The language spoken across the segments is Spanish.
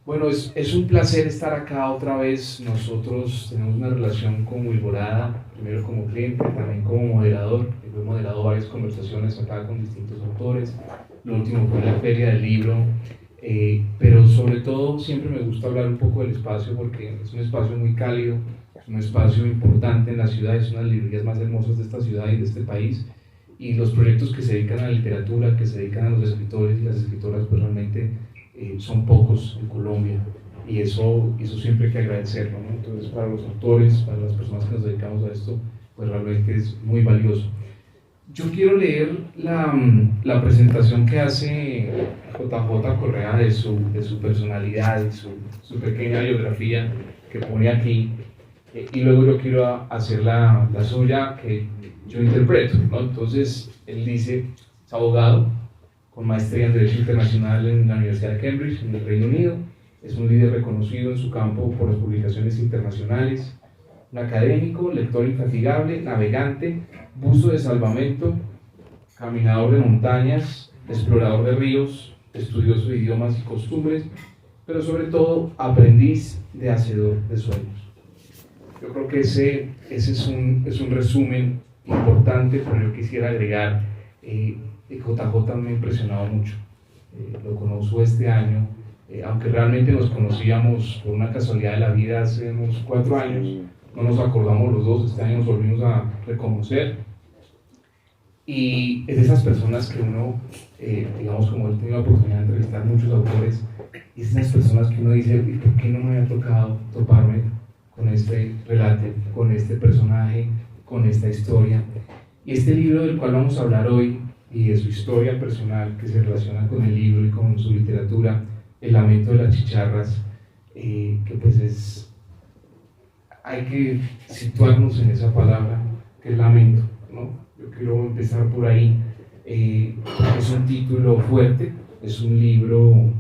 Bueno, es un placer estar acá otra vez. Nosotros tenemos una relación con Wilborada, primero como cliente, también como moderador. He moderado varias conversaciones acá con distintos autores. Lo último fue la Feria del Libro. Pero sobre todo siempre me gusta hablar un poco del espacio porque es un espacio muy cálido, es un espacio importante en la ciudad, es una de las librerías más hermosas de esta ciudad y de este país. Y los proyectos que se dedican a la literatura, que se dedican a los escritores y las escritoras, pues realmente son pocos en Colombia, y eso siempre hay que agradecerlo, ¿no? Entonces, para los autores, para las personas que nos dedicamos a esto, pues realmente es muy valioso. Yo quiero leer la presentación que hace JJ Correa de su personalidad, de su pequeña biografía que pone aquí, y luego yo quiero hacer la suya que yo interpreto, ¿no? Entonces, él dice, es abogado, con maestría en Derecho Internacional en la Universidad de Cambridge, en el Reino Unido. Es un líder reconocido en su campo por las publicaciones internacionales. Un académico, lector infatigable, navegante, buzo de salvamento, caminador de montañas, explorador de ríos, estudioso de idiomas y costumbres, pero sobre todo aprendiz de hacedor de sueños. Yo creo que ese es un resumen importante, pero yo quisiera agregar JJ me ha impresionado mucho. Lo conozco este año, aunque realmente nos conocíamos por una casualidad de la vida hace unos 4 años, no nos acordamos los dos, este año nos volvimos a reconocer. Y es de esas personas que uno, digamos, como he tenido la oportunidad de entrevistar muchos autores, y es de esas personas que uno dice, ¿y por qué no me había tocado toparme con este relato, con este personaje, con esta historia? Y este libro del cual vamos a hablar hoy, y de su historia personal que se relaciona con el libro y con su literatura, El lamento de las chicharras, que pues hay que situarnos en esa palabra, que es lamento, ¿no? Yo quiero empezar por ahí. Es un título fuerte, es un libro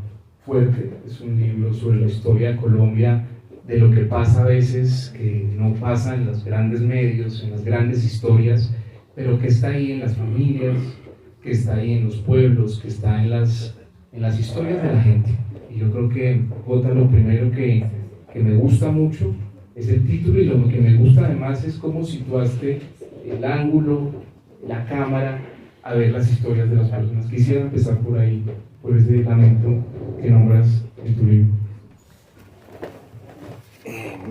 fuerte, es un libro sobre la historia de Colombia, de lo que pasa a veces, que no pasa en los grandes medios, en las grandes historias, pero que está ahí en las familias, que está ahí en los pueblos, que está en las historias de la gente. Y yo creo que, Jota, lo primero que me gusta mucho es el título, y lo que me gusta además es cómo situaste el ángulo, la cámara, a ver las historias de las personas. Quisiera empezar por ahí, por ese lamento que nombras en tu libro.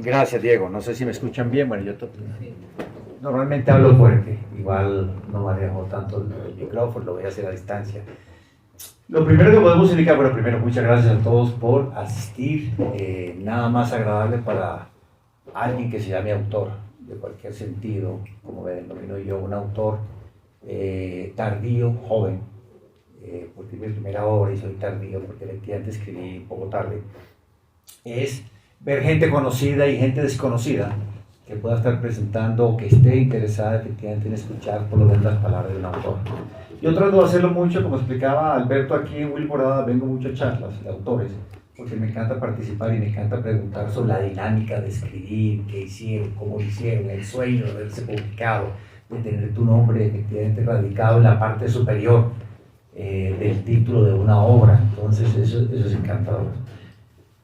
Gracias, Diego. No sé si me escuchan bien. Bueno, normalmente hablo fuerte, igual no manejo tanto el micrófono, lo voy a hacer a distancia. Lo primero que podemos indicar, bueno, primero muchas gracias a todos por asistir. Nada más agradable para alguien que se llame autor, de cualquier sentido, como me denomino yo, un autor tardío, joven, porque es mi primera obra y soy tardío porque efectivamente escribí un poco tarde, es ver gente conocida y gente desconocida que pueda estar presentando o que esté interesada efectivamente en escuchar por lo menos las palabras de un autor. Yo trato de hacerlo mucho, como explicaba Alberto, aquí en Wilborada vengo mucho a charlas de autores, porque me encanta participar y me encanta preguntar sobre la dinámica de escribir, qué hicieron, cómo lo hicieron, el sueño de verse publicado, de tener tu nombre efectivamente radicado en la parte superior del título de una obra. Entonces eso es encantador.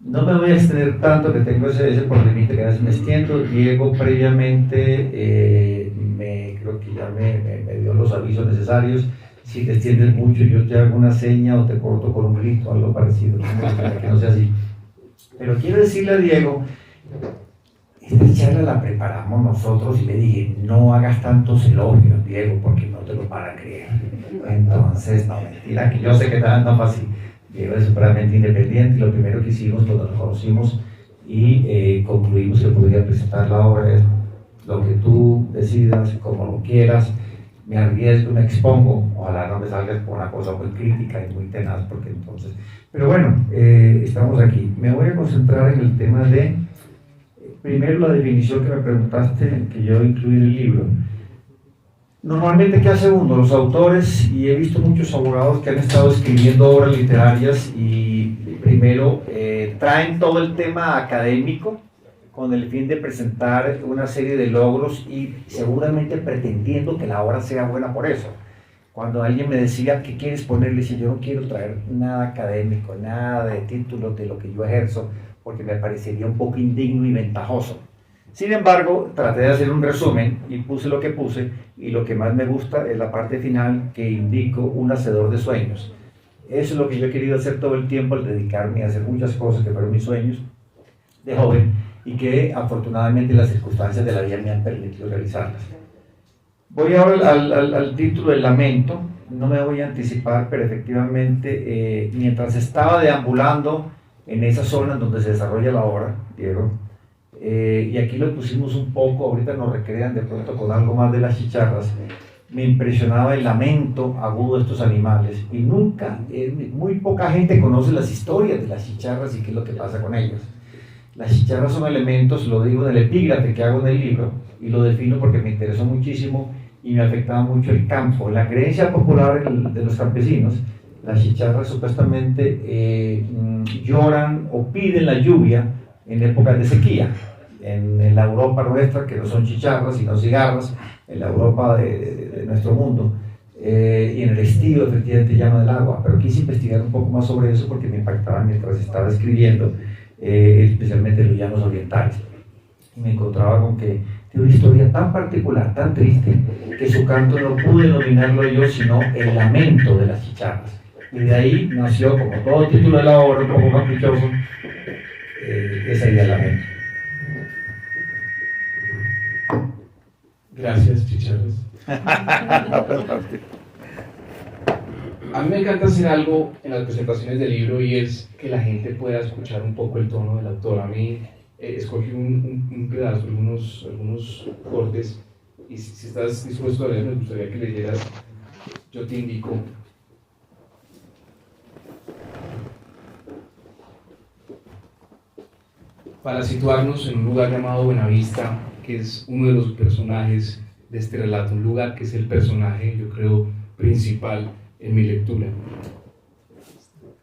No me voy a extender tanto, que tengo ese problemita que a veces me extiendo. Diego previamente creo que ya me dio los avisos necesarios. Si te extiendes mucho, yo te hago una seña o te corto con un grito, algo parecido, para que no sea así. Pero quiero decirle a Diego, esta charla la preparamos nosotros y le dije, no hagas tantos elogios, Diego, porque no te lo van a creer. Entonces, no, mentira, que yo sé que no fue así. Diego es supremamente independiente, y lo primero que hicimos cuando nos conocimos y concluimos que podría presentar la obra es lo que tú decidas, como lo quieras. Me arriesgo, me expongo, ojalá no me salgas con una cosa muy crítica y muy tenaz, porque entonces... Pero bueno, estamos aquí. Me voy a concentrar en el tema de, primero la definición que me preguntaste, que yo incluí en el libro. Normalmente, ¿qué hace uno? Los autores, y he visto muchos abogados que han estado escribiendo obras literarias y primero traen todo el tema académico con el fin de presentar una serie de logros y seguramente pretendiendo que la obra sea buena por eso, Cuando alguien me decía, ¿qué quieres ponerle? Decía, yo no quiero traer nada académico, nada de títulos de lo que yo ejerzo, porque me parecería un poco indigno y ventajoso. Sin embargo, traté de hacer un resumen y puse lo que puse, y lo que más me gusta es la parte final que indico un hacedor de sueños. Eso es lo que yo he querido hacer todo el tiempo, al dedicarme a hacer muchas cosas que fueron mis sueños de joven y que afortunadamente las circunstancias de la vida me han permitido realizarlas. Voy ahora al título del lamento. No me voy a anticipar, pero efectivamente mientras estaba deambulando en esa zona en donde se desarrolla la obra, Diego, y aquí lo pusimos un poco, ahorita nos recrean de pronto con algo más de las chicharras, me impresionaba el lamento agudo de estos animales, y nunca, muy poca gente conoce las historias de las chicharras y qué es lo que pasa con ellas. Las chicharras son elementos, lo digo en el epígrafe que hago en el libro, y lo defino porque me interesó muchísimo y me afectaba mucho el campo. La creencia popular de los campesinos, las chicharras supuestamente lloran o piden la lluvia en épocas de sequía. En la Europa nuestra, que no son chicharras sino cigarras, en la Europa de nuestro mundo, y en el estío efectivamente llama del agua, pero quise investigar un poco más sobre eso porque me impactaba mientras estaba escribiendo, especialmente en los llanos orientales. Y me encontraba con que tiene una historia tan particular, tan triste, que su canto no pude denominarlo yo, sino el lamento de las chicharras. Y de ahí nació, como todo título de la obra, un poco caprichoso, esa idea del lamento. Gracias, chicharras. A mí me encanta hacer algo en las presentaciones del libro, y es que la gente pueda escuchar un poco el tono del autor. A mí escogí un pedazo, algunos cortes, y si estás dispuesto a leer, me gustaría que leyeras. Yo te indico. Para situarnos en un lugar llamado Buenavista, que es uno de los personajes de este relato, un lugar que es el personaje, yo creo, principal en mi lectura.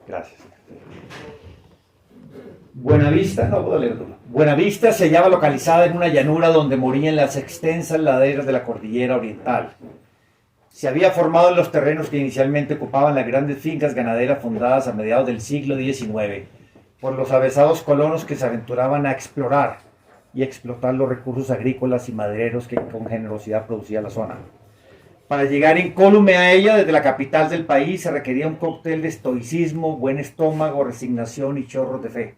Gracias. Buenavista, no puedo leerlo. Buenavista se hallaba localizada en una llanura donde morían las extensas laderas de la cordillera oriental. Se había formado en los terrenos que inicialmente ocupaban las grandes fincas ganaderas fundadas a mediados del siglo XIX por los avesados colonos que se aventuraban a explorar y explotar los recursos agrícolas y madereros que con generosidad producía la zona. Para llegar incólume a ella desde la capital del país se requería un cóctel de estoicismo, buen estómago, resignación y chorros de fe.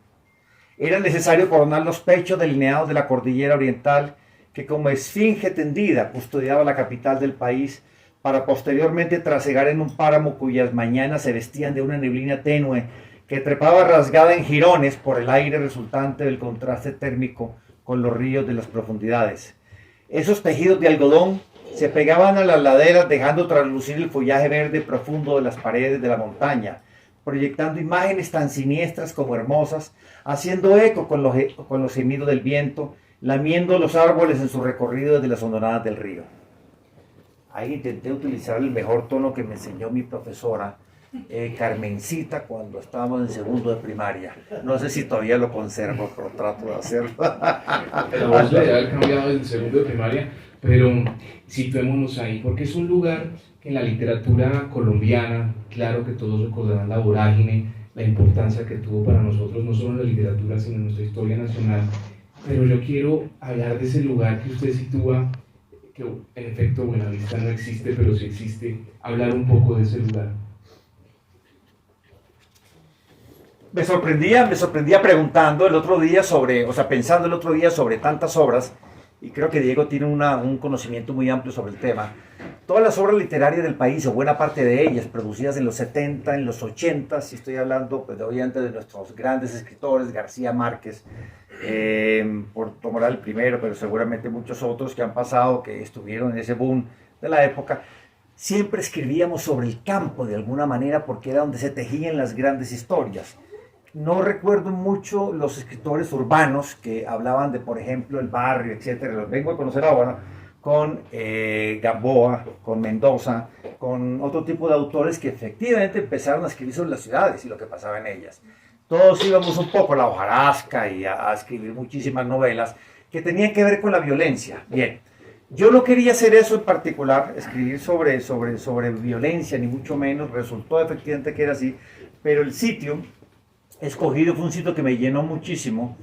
Era necesario coronar los pechos delineados de la cordillera oriental que como esfinge tendida custodiaba la capital del país para posteriormente trasegar en un páramo cuyas mañanas se vestían de una neblina tenue que trepaba rasgada en jirones por el aire resultante del contraste térmico con los ríos de las profundidades. Esos tejidos de algodón se pegaban a las laderas dejando traslucir el follaje verde profundo de las paredes de la montaña, proyectando imágenes tan siniestras como hermosas, haciendo eco con los gemidos del viento, lamiendo los árboles en su recorrido desde las hondonadas del río. Ahí intenté utilizar el mejor tono que me enseñó mi profesora, Carmencita, cuando estábamos en segundo de primaria. No sé si todavía lo conservo, pero trato de hacerlo. La voz le debe haber cambiado desde segundo de primaria, pero situémonos ahí, porque es un lugar que en la literatura colombiana, claro que todos recordarán la vorágine, la importancia que tuvo para nosotros, no solo en la literatura, sino en nuestra historia nacional. Pero yo quiero hablar de ese lugar que usted sitúa, que en efecto Buenavista no existe, pero sí existe, hablar un poco de ese lugar. Me sorprendía preguntando el otro día pensando el otro día sobre tantas obras, y creo que Diego tiene un conocimiento muy amplio sobre el tema. Todas las obras literarias del país, o buena parte de ellas, producidas en los 70, en los 80, si estoy hablando, pues obviamente de nuestros grandes escritores, García Márquez, por tomar el primero, pero seguramente muchos otros que han pasado, que estuvieron en ese boom de la época, siempre escribíamos sobre el campo de alguna manera, porque era donde se tejían las grandes historias. No recuerdo mucho los escritores urbanos que hablaban de, por ejemplo, el barrio, etcétera. Los vengo a conocer ahora con Gamboa, con Mendoza, con otro tipo de autores que efectivamente empezaron a escribir sobre las ciudades y lo que pasaba en ellas. Todos íbamos un poco a la hojarasca y a escribir muchísimas novelas que tenían que ver con la violencia. Bien, Yo no quería hacer eso en particular, escribir sobre violencia, ni mucho menos, resultó efectivamente que era así, pero el sitio escogido fue un sitio que me llenó muchísimo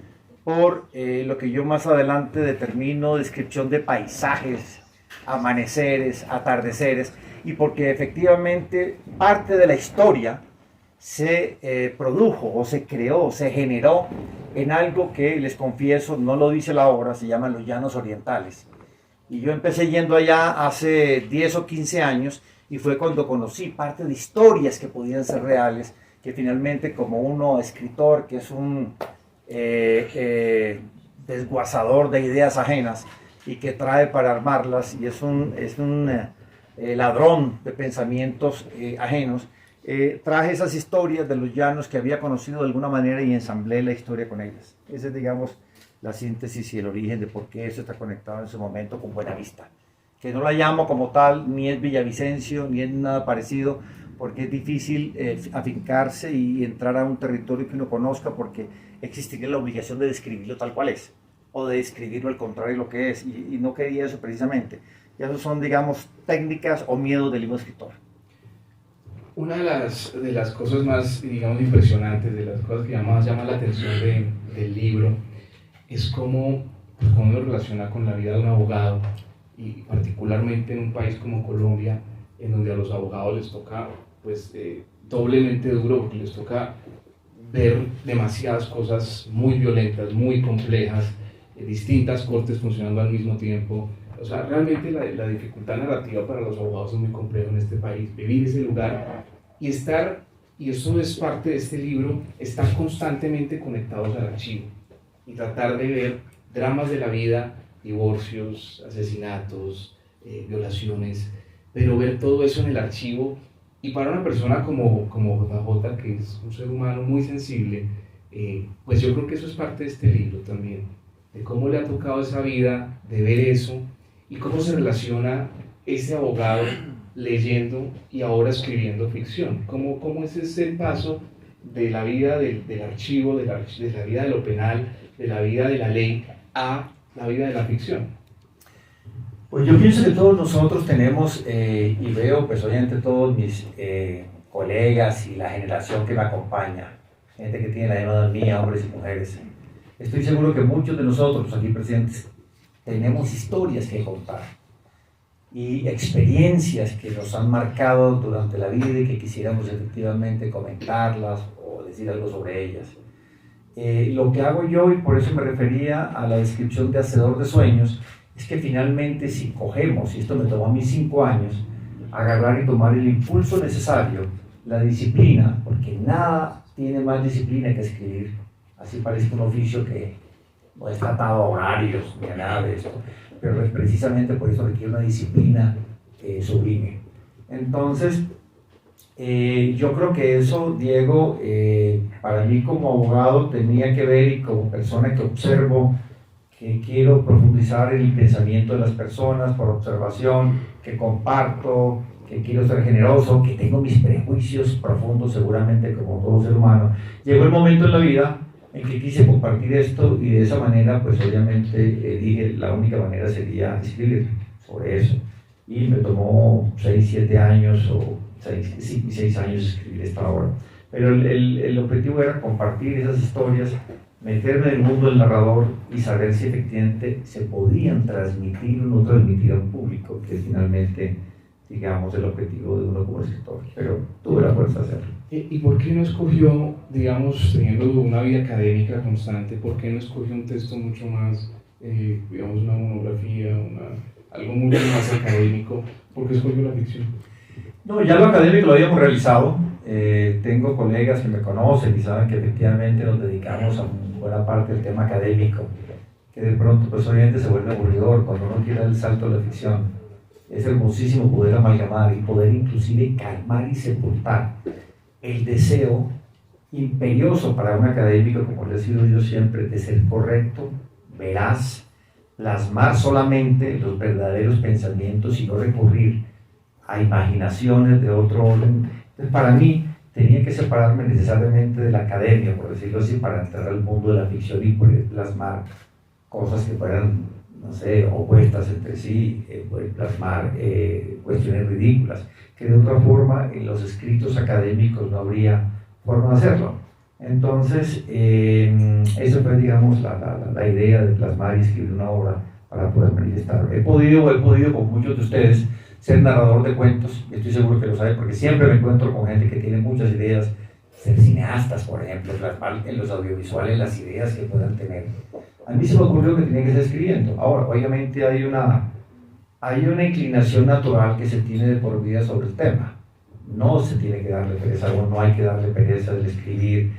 por lo que yo más adelante determino descripción de paisajes, amaneceres, atardeceres, y porque efectivamente parte de la historia se produjo o se creó, se generó en algo que les confieso, no lo dice la obra, se llama Los Llanos Orientales. Y yo empecé yendo allá hace 10 o 15 años y fue cuando conocí parte de historias que podían ser reales, que finalmente como uno escritor que es un desguazador de ideas ajenas y que trae para armarlas y es un ladrón de pensamientos ajenos, traje esas historias de los llanos que había conocido de alguna manera y ensamblé la historia con ellas. Esa es, digamos, la síntesis y el origen de por qué eso está conectado en su momento con Buenavista, que no la llamo como tal, ni es Villavicencio, ni es nada parecido, porque es difícil afincarse y entrar a un territorio que uno conozca, porque existiría la obligación de describirlo tal cual es, o de describirlo al contrario de lo que es, y no quería eso precisamente. Y eso son, digamos, técnicas o miedos del mismo escritor. Una de las cosas más, digamos, impresionantes, de las cosas que llama la atención del libro, es cómo uno relaciona con la vida de un abogado, y particularmente en un país como Colombia, en donde a los abogados les toca, pues, doblemente duro, porque les toca ver demasiadas cosas muy violentas, muy complejas, distintas cortes funcionando al mismo tiempo. O sea, realmente la dificultad narrativa para los abogados es muy compleja en este país. Vivir ese lugar y estar, y eso es parte de este libro, estar constantemente conectados al archivo y tratar de ver dramas de la vida, divorcios, asesinatos, violaciones, pero ver todo eso en el archivo. Y para una persona como JJ, que es un ser humano muy sensible, pues yo creo que eso es parte de este libro también, de cómo le ha tocado esa vida, de ver eso, y cómo se relaciona ese abogado leyendo y ahora escribiendo ficción. ¿Cómo es ese paso de la vida del archivo, de la vida de lo penal, de la vida de la ley, a la vida de la ficción? Pues yo pienso que todos nosotros tenemos, y veo pues obviamente todos mis colegas y la generación que me acompaña, gente que tiene la edad mía, hombres y mujeres, estoy seguro que muchos de nosotros los aquí presentes tenemos historias que contar y experiencias que nos han marcado durante la vida y que quisiéramos efectivamente comentarlas o decir algo sobre ellas. Lo que hago yo, y por eso me refería a la descripción de Hacedor de Sueños, es que finalmente si cogemos, y esto me tomó a mí 5 años, agarrar y tomar el impulso necesario, la disciplina, porque nada tiene más disciplina que escribir, así parece un oficio que no es tratado a horarios ni a nada de esto, pero es precisamente por eso requiere una disciplina sublime. Entonces, yo creo que eso, Diego, para mí como abogado tenía que ver, y como persona que observo, que quiero profundizar en el pensamiento de las personas por observación, que comparto, que quiero ser generoso, que tengo mis prejuicios profundos seguramente como todo ser humano. Llegó el momento en la vida en que quise compartir esto y de esa manera pues obviamente dije la única manera sería escribir sobre eso. Y me tomó 6, 7 años o 6 años escribir esta obra. Pero el objetivo era compartir esas historias, meterme en el mundo del narrador y saber si efectivamente se podían transmitir o no transmitir a un público, que es finalmente, digamos, el objetivo de uno como escritor. Pero tuve la fuerza de hacerlo. ¿Y por qué no escogió, digamos, teniendo una vida académica constante, por qué no escogió un texto mucho más, digamos, una monografía, algo mucho más académico? ¿Por qué escogió la ficción? No, ya lo académico lo habíamos realizado. Tengo colegas que me conocen y saben que efectivamente nos dedicamos a buena parte del tema académico, que de pronto pues obviamente se vuelve aburridor cuando uno quiere dar el salto a la ficción. Es hermosísimo poder amalgamar y poder inclusive calmar y sepultar el deseo imperioso para un académico, como le he sido yo siempre, de ser correcto, veraz, plasmar solamente los verdaderos pensamientos y no recurrir a imaginaciones de otro orden. Entonces, para mí tenía que separarme necesariamente de la academia, por decirlo así, para entrar al mundo de la ficción y poder plasmar cosas que fueran no sé, opuestas entre sí, pueden plasmar cuestiones ridículas, que de otra forma en los escritos académicos no habría forma de hacerlo. Entonces, esa fue, digamos, la idea de plasmar y escribir una obra para poder manifestar. He podido con muchos de ustedes ser narrador de cuentos, y estoy seguro que lo saben porque siempre me encuentro con gente que tiene muchas ideas, ser cineastas, por ejemplo, plasmar en los audiovisuales las ideas que puedan tener. A mí se me ocurrió que tenía que ser escribiendo. Ahora, obviamente hay una inclinación natural que se tiene de por vida sobre el tema. No se tiene que darle pereza, o no hay que darle pereza del escribir,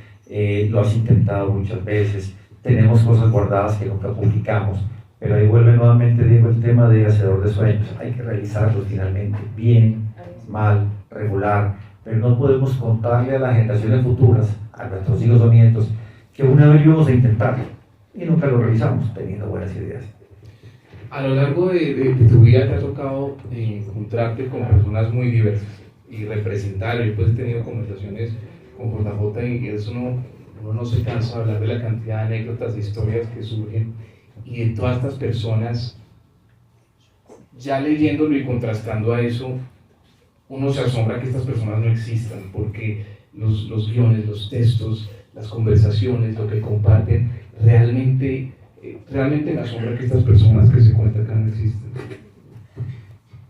lo has intentado muchas veces, tenemos cosas guardadas que nunca publicamos, pero ahí vuelve nuevamente, Diego, el tema de hacedor de sueños. Hay que realizarlo finalmente, bien, mal, regular, pero no podemos contarle a las generaciones futuras, a nuestros hijos o nietos, que una vez íbamos a intentarlo y nunca lo realizamos teniendo buenas ideas. A lo largo de tu vida te ha tocado encontrarte con personas muy diversas y representar. Yo pues he tenido conversaciones con JJ y eso uno no se cansa de hablar de la cantidad de anécdotas, de historias que surgen y de todas estas personas. Ya leyéndolo y contrastando a eso, uno se asombra que estas personas no existan, porque los guiones, los textos, las conversaciones, lo que comparten, realmente me asombra que estas personas que se cuentan acá no existen.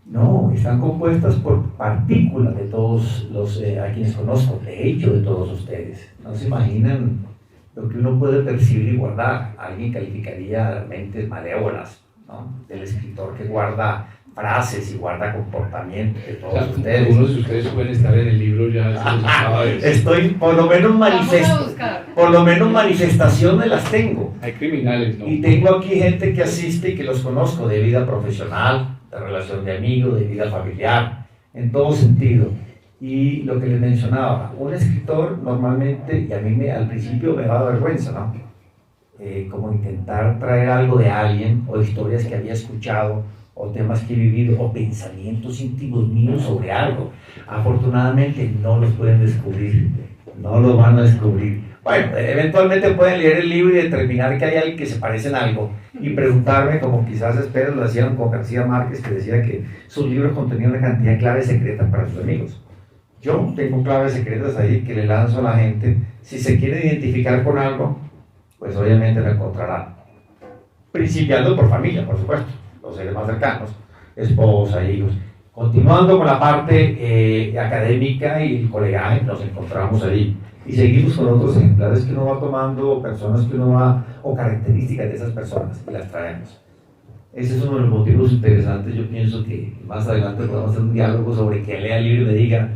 No, están compuestas por partículas de todos los a quienes conozco, de hecho de todos ustedes. No se imaginan lo que uno puede percibir y guardar. Alguien calificaría mentes malévolas, ¿no? Del escritor que guarda frases y guarda comportamientos de todos ustedes. Algunos de ustedes pueden estar en el libro ya. Estoy, por lo menos manifestaciones las tengo. Hay criminales, ¿no? Y tengo aquí gente que asiste y que los conozco de vida profesional, de relación de amigo, de vida familiar, en todo sentido. Y lo que les mencionaba, un escritor normalmente, y a mí al principio me daba vergüenza, ¿no? Como intentar traer algo de alguien, o historias que había escuchado, o temas que he vivido, o pensamientos íntimos míos sobre algo. Afortunadamente no los pueden descubrir, no los van a descubrir. Bueno, eventualmente pueden leer el libro y determinar que hay alguien que se parece en algo y preguntarme, como quizás espero lo hacían con García Márquez, que decía que sus libros contenían una cantidad de claves secretas para sus amigos. Yo tengo claves secretas ahí que le lanzo a la gente. Si se quiere identificar con algo, pues obviamente lo encontrarán. Principiando por familia, por supuesto, los seres más cercanos, esposa, hijos. Continuando con la parte académica y el colegaje, nos encontramos ahí. Y seguimos con otros ejemplares que uno va tomando, personas que uno va, o características de esas personas, y las traemos. Ese es uno de los motivos interesantes. Yo pienso que más adelante podemos hacer un diálogo sobre que lea el libro y me diga,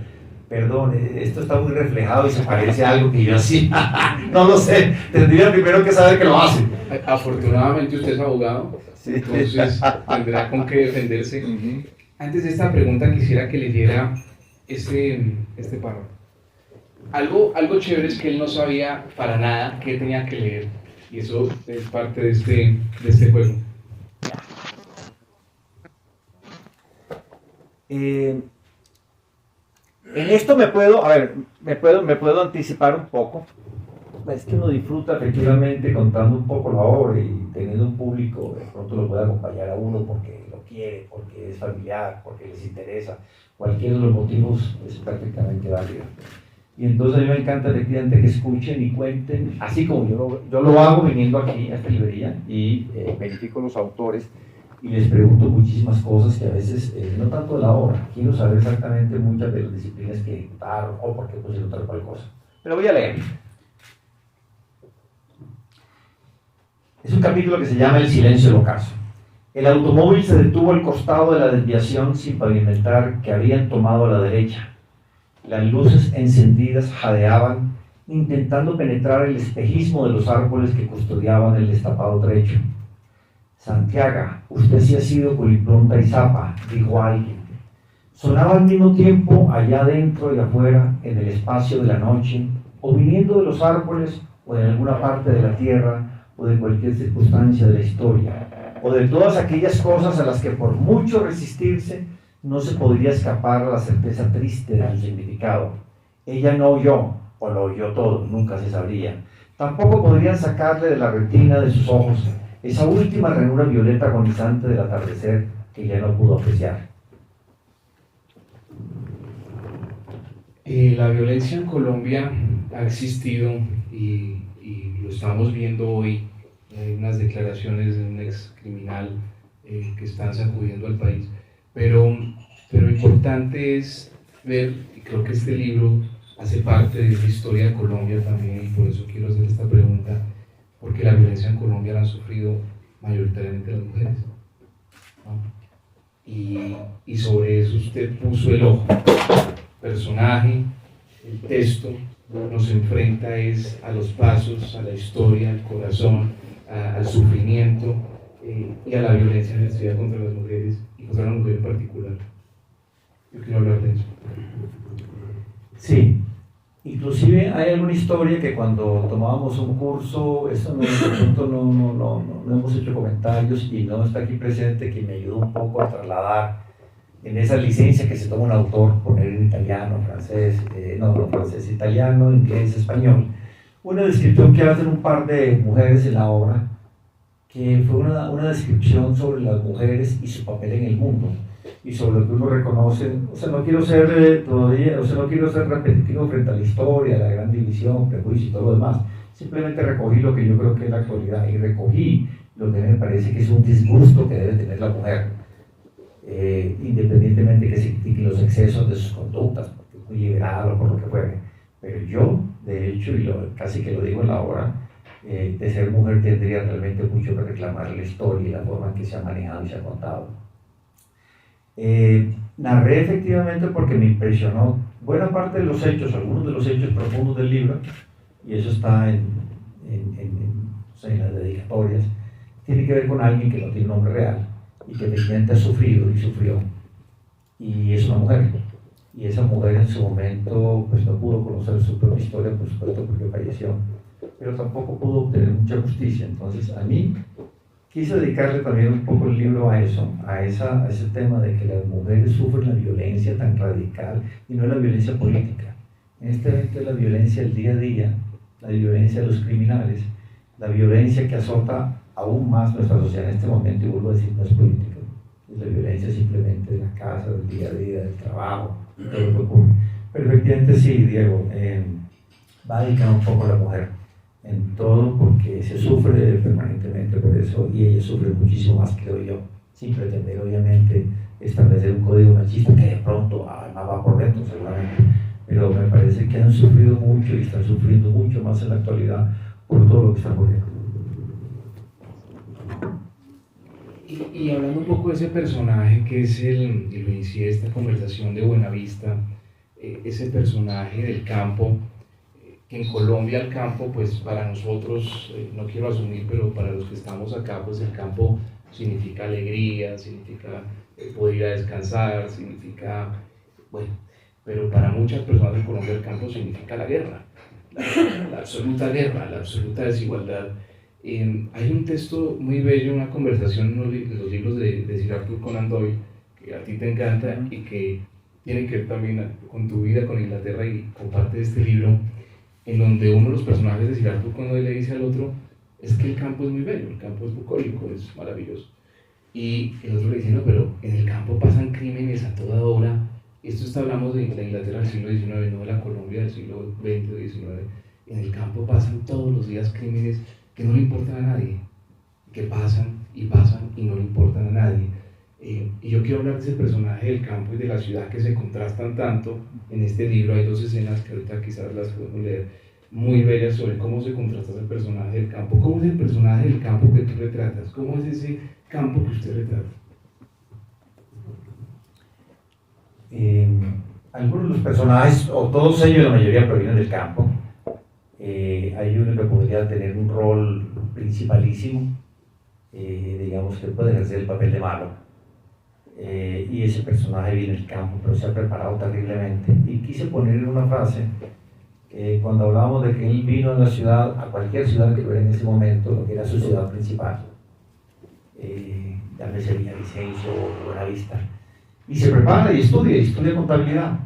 perdón, esto está muy reflejado y se parece a algo que yo hacía. No lo sé, tendría primero que saber que lo hace. Afortunadamente usted es abogado, sí. Entonces tendrá con qué defenderse. Antes de esta pregunta quisiera que leyera este párrafo. Algo chévere es que él no sabía para nada qué tenía que leer, y eso es parte de este juego. En esto me puedo anticipar un poco. Es que uno disfruta efectivamente contando un poco la obra y teniendo un público, de pronto lo puede acompañar a uno porque lo quiere, porque es familiar, porque les interesa. Cualquiera de los motivos es perfectamente válido. Y entonces a mí me encanta efectivamente que escuchen y cuenten, así como yo lo hago viniendo aquí a esta librería y verifico los autores y les pregunto muchísimas cosas que a veces, no tanto de la obra, quiero saber exactamente muchas de las disciplinas que ejecutaron o por qué pusieron tal cual cosa. Pero voy a leer. Es un capítulo que se llama El silencio del ocaso. El automóvil se detuvo al costado de la desviación sin pavimentar que habían tomado a la derecha. Las luces encendidas jadeaban, intentando penetrar el espejismo de los árboles que custodiaban el destapado trecho. Santiago, usted sí ha sido colipronta y zapa, dijo alguien. Sonaba al mismo tiempo allá adentro y afuera, en el espacio de la noche, o viniendo de los árboles, o en alguna parte de la tierra, o de cualquier circunstancia de la historia, o de todas aquellas cosas a las que por mucho resistirse, no se podría escapar a la certeza triste del significado. Ella no oyó, o lo oyó todo, nunca se sabría. Tampoco podrían sacarle de la retina de sus ojos esa última ranura violeta agonizante del atardecer que ya no pudo apreciar. La violencia en Colombia ha existido y lo estamos viendo hoy. Hay unas declaraciones de un ex criminal que están sacudiendo al país, pero importante es ver, y creo que este libro hace parte de esa historia de Colombia también, y por eso quiero hacer esta pregunta, porque la violencia en Colombia la han sufrido mayoritariamente las mujeres, ¿no? Y sobre eso usted puso el ojo. Personaje, el texto nos enfrenta es a los pasos, a la historia, al corazón, al sufrimiento y a la violencia ejercida contra las mujeres y contra la mujer en particular. Yo quiero hablar de eso. Sí, inclusive hay alguna historia que cuando tomábamos un curso, eso no hemos hecho comentarios y no está aquí presente, que me ayudó un poco a trasladar en esa licencia que se toma un autor, poner en italiano, francés, francés, italiano, inglés, español, una descripción que hacen un par de mujeres en la obra, que fue una descripción sobre las mujeres y su papel en el mundo, y sobre lo que uno reconoce. O sea, no quiero ser repetitivo frente a la historia, la gran división, prejuicio y todo lo demás. Simplemente recogí lo que yo creo que es la actualidad, y recogí lo que me parece que es un disgusto que debe tener la mujer. Independientemente que se critiquen los excesos de sus conductas, porque es muy liberal o por lo que fuere. Pero yo, de hecho, casi que lo digo en la obra, de ser mujer tendría realmente mucho que reclamar la historia y la forma en que se ha manejado y se ha contado. Narré efectivamente porque me impresionó buena parte de los hechos, algunos de los hechos profundos del libro, y eso está en las dedicatorias. Tiene que ver con alguien que no tiene nombre real y que efectivamente ha sufrido y sufrió, y es una mujer, y esa mujer en su momento pues no pudo conocer su propia historia, por supuesto, porque falleció, pero tampoco pudo obtener mucha justicia. Entonces a mí quise dedicarle también un poco el libro a eso, a ese tema de que las mujeres sufren la violencia tan radical, y no es la violencia política, en este evento es la violencia del día a día, la violencia de los criminales, la violencia que azota aún más nuestra sociedad en este momento, y vuelvo a decir, no es política, es la violencia simplemente de la casa, del día a día, del trabajo, y todo lo que ocurre. Pero efectivamente sí, Diego, va dedicado un poco a la mujer en todo, porque se sufre permanentemente por eso, y ella sufre muchísimo más, creo yo, sin pretender obviamente establecer un código machista que de pronto va por dentro seguramente, pero me parece que han sufrido mucho y están sufriendo mucho más en la actualidad por todo lo que está ocurriendo. Y hablando un poco de ese personaje que es y lo inicié esta conversación de Buenavista, ese personaje del campo, que en Colombia el campo, pues para nosotros, no quiero asumir, pero para los que estamos acá, pues el campo significa alegría, significa poder ir a descansar, significa, bueno, pero para muchas personas en Colombia el campo significa la guerra, la absoluta guerra, la absoluta desigualdad. Hay un texto muy bello, una conversación en los libros de Sir Arthur Conan Doyle, que a ti te encanta y que tiene que ver también con tu vida, con Inglaterra, y comparte de este libro, en donde uno de los personajes de Sir Arthur Conan Doyle le dice al otro, es que el campo es muy bello, el campo es bucólico, es maravilloso. Y el otro le dice, no, pero en el campo pasan crímenes a toda hora. Esto hablamos de la Inglaterra del siglo XIX, no de la Colombia del siglo XX o XIX. En el campo pasan todos los días crímenes que no le importan a nadie, que pasan y no le importan a nadie. Y yo quiero hablar de ese personaje del campo y de la ciudad que se contrastan tanto en este libro. Hay dos escenas que ahorita quizás las podemos leer, muy bellas, sobre cómo se contrasta ese personaje del campo. ¿Cómo es el personaje del campo que tú retratas? ¿Cómo es ese campo que usted retrata? Algunos de los personajes, o todos ellos, la mayoría provienen del campo. Hay uno que podría tener un rol principalísimo, digamos que puede ejercer el papel de malo, y ese personaje viene del campo, pero se ha preparado terriblemente. Y quise poner en una frase, cuando hablábamos de que él vino a la ciudad, a cualquier ciudad que tuviera en ese momento, lo que era su ciudad principal, llámese Villavicencio o Buenavista, y se prepara y estudia contabilidad,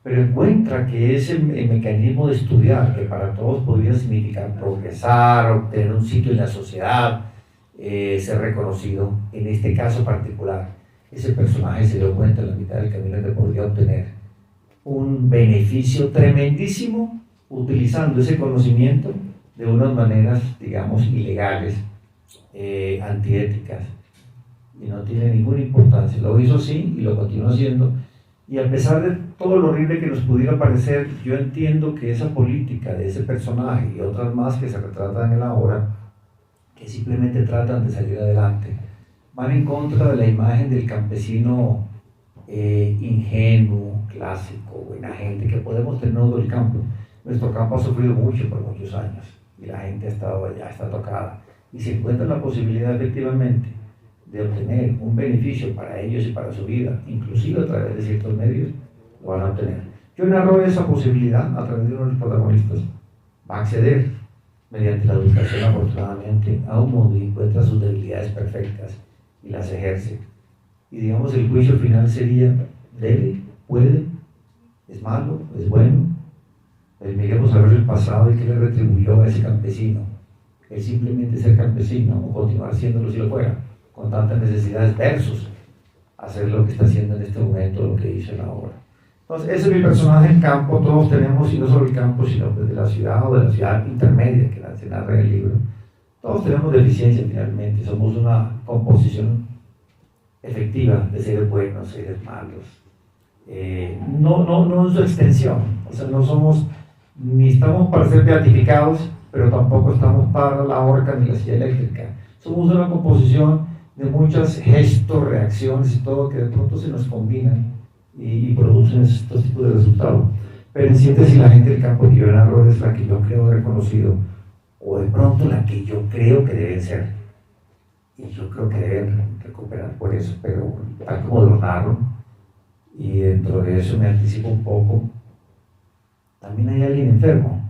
pero encuentra que ese mecanismo de estudiar, que para todos podría significar progresar, obtener un sitio en la sociedad, ser reconocido. En este caso particular, ese personaje se dio cuenta en la mitad del camino que podría obtener un beneficio tremendísimo utilizando ese conocimiento de unas maneras, digamos, ilegales, antiéticas, y no tiene ninguna importancia. Lo hizo así y lo continúa haciendo, y a pesar de todo lo horrible que nos pudiera parecer, yo entiendo que esa política de ese personaje y otras más que se retratan en la obra, que simplemente tratan de salir adelante, van en contra de la imagen del campesino ingenuo, clásico, buena gente que podemos tener todo el campo. Nuestro campo ha sufrido mucho por muchos años y la gente ha estado allá, está tocada, y si encuentran la posibilidad efectivamente de obtener un beneficio para ellos y para su vida, inclusive a través de ciertos medios, lo van a obtener. Yo narro esa posibilidad a través de uno de los protagonistas. Va a acceder mediante la educación, afortunadamente, a un mundo y encuentra sus debilidades perfectas y las ejerce. Y digamos, el juicio final sería: debe, puede, es malo, es bueno. Miremos a ver el pasado y qué le retribuyó a ese campesino. El simplemente ser campesino o continuar siéndolo si lo fuera, con tantas necesidades, versus hacer lo que está haciendo en este momento, lo que hizo en la obra. Entonces, ese es mi personaje en campo. Todos tenemos, y no solo el campo, sino desde la ciudad o de la ciudad intermedia, que se narra en el libro. Todos tenemos deficiencia finalmente, somos una composición efectiva de seres buenos, seres malos. No en su extensión, o sea, no somos, ni estamos para ser beatificados, pero tampoco estamos para la horca ni la silla eléctrica. Somos una composición de muchos gestos, reacciones y todo que de pronto se nos combinan y producen estos tipos de resultados. Pero en síntesis, la gente del campo que yo narro es la que yo creo haber conocido, o de pronto la que yo creo que deben ser, y yo creo que deben recuperar por eso, pero tal como lo narro, y dentro de eso me anticipo un poco. También hay alguien enfermo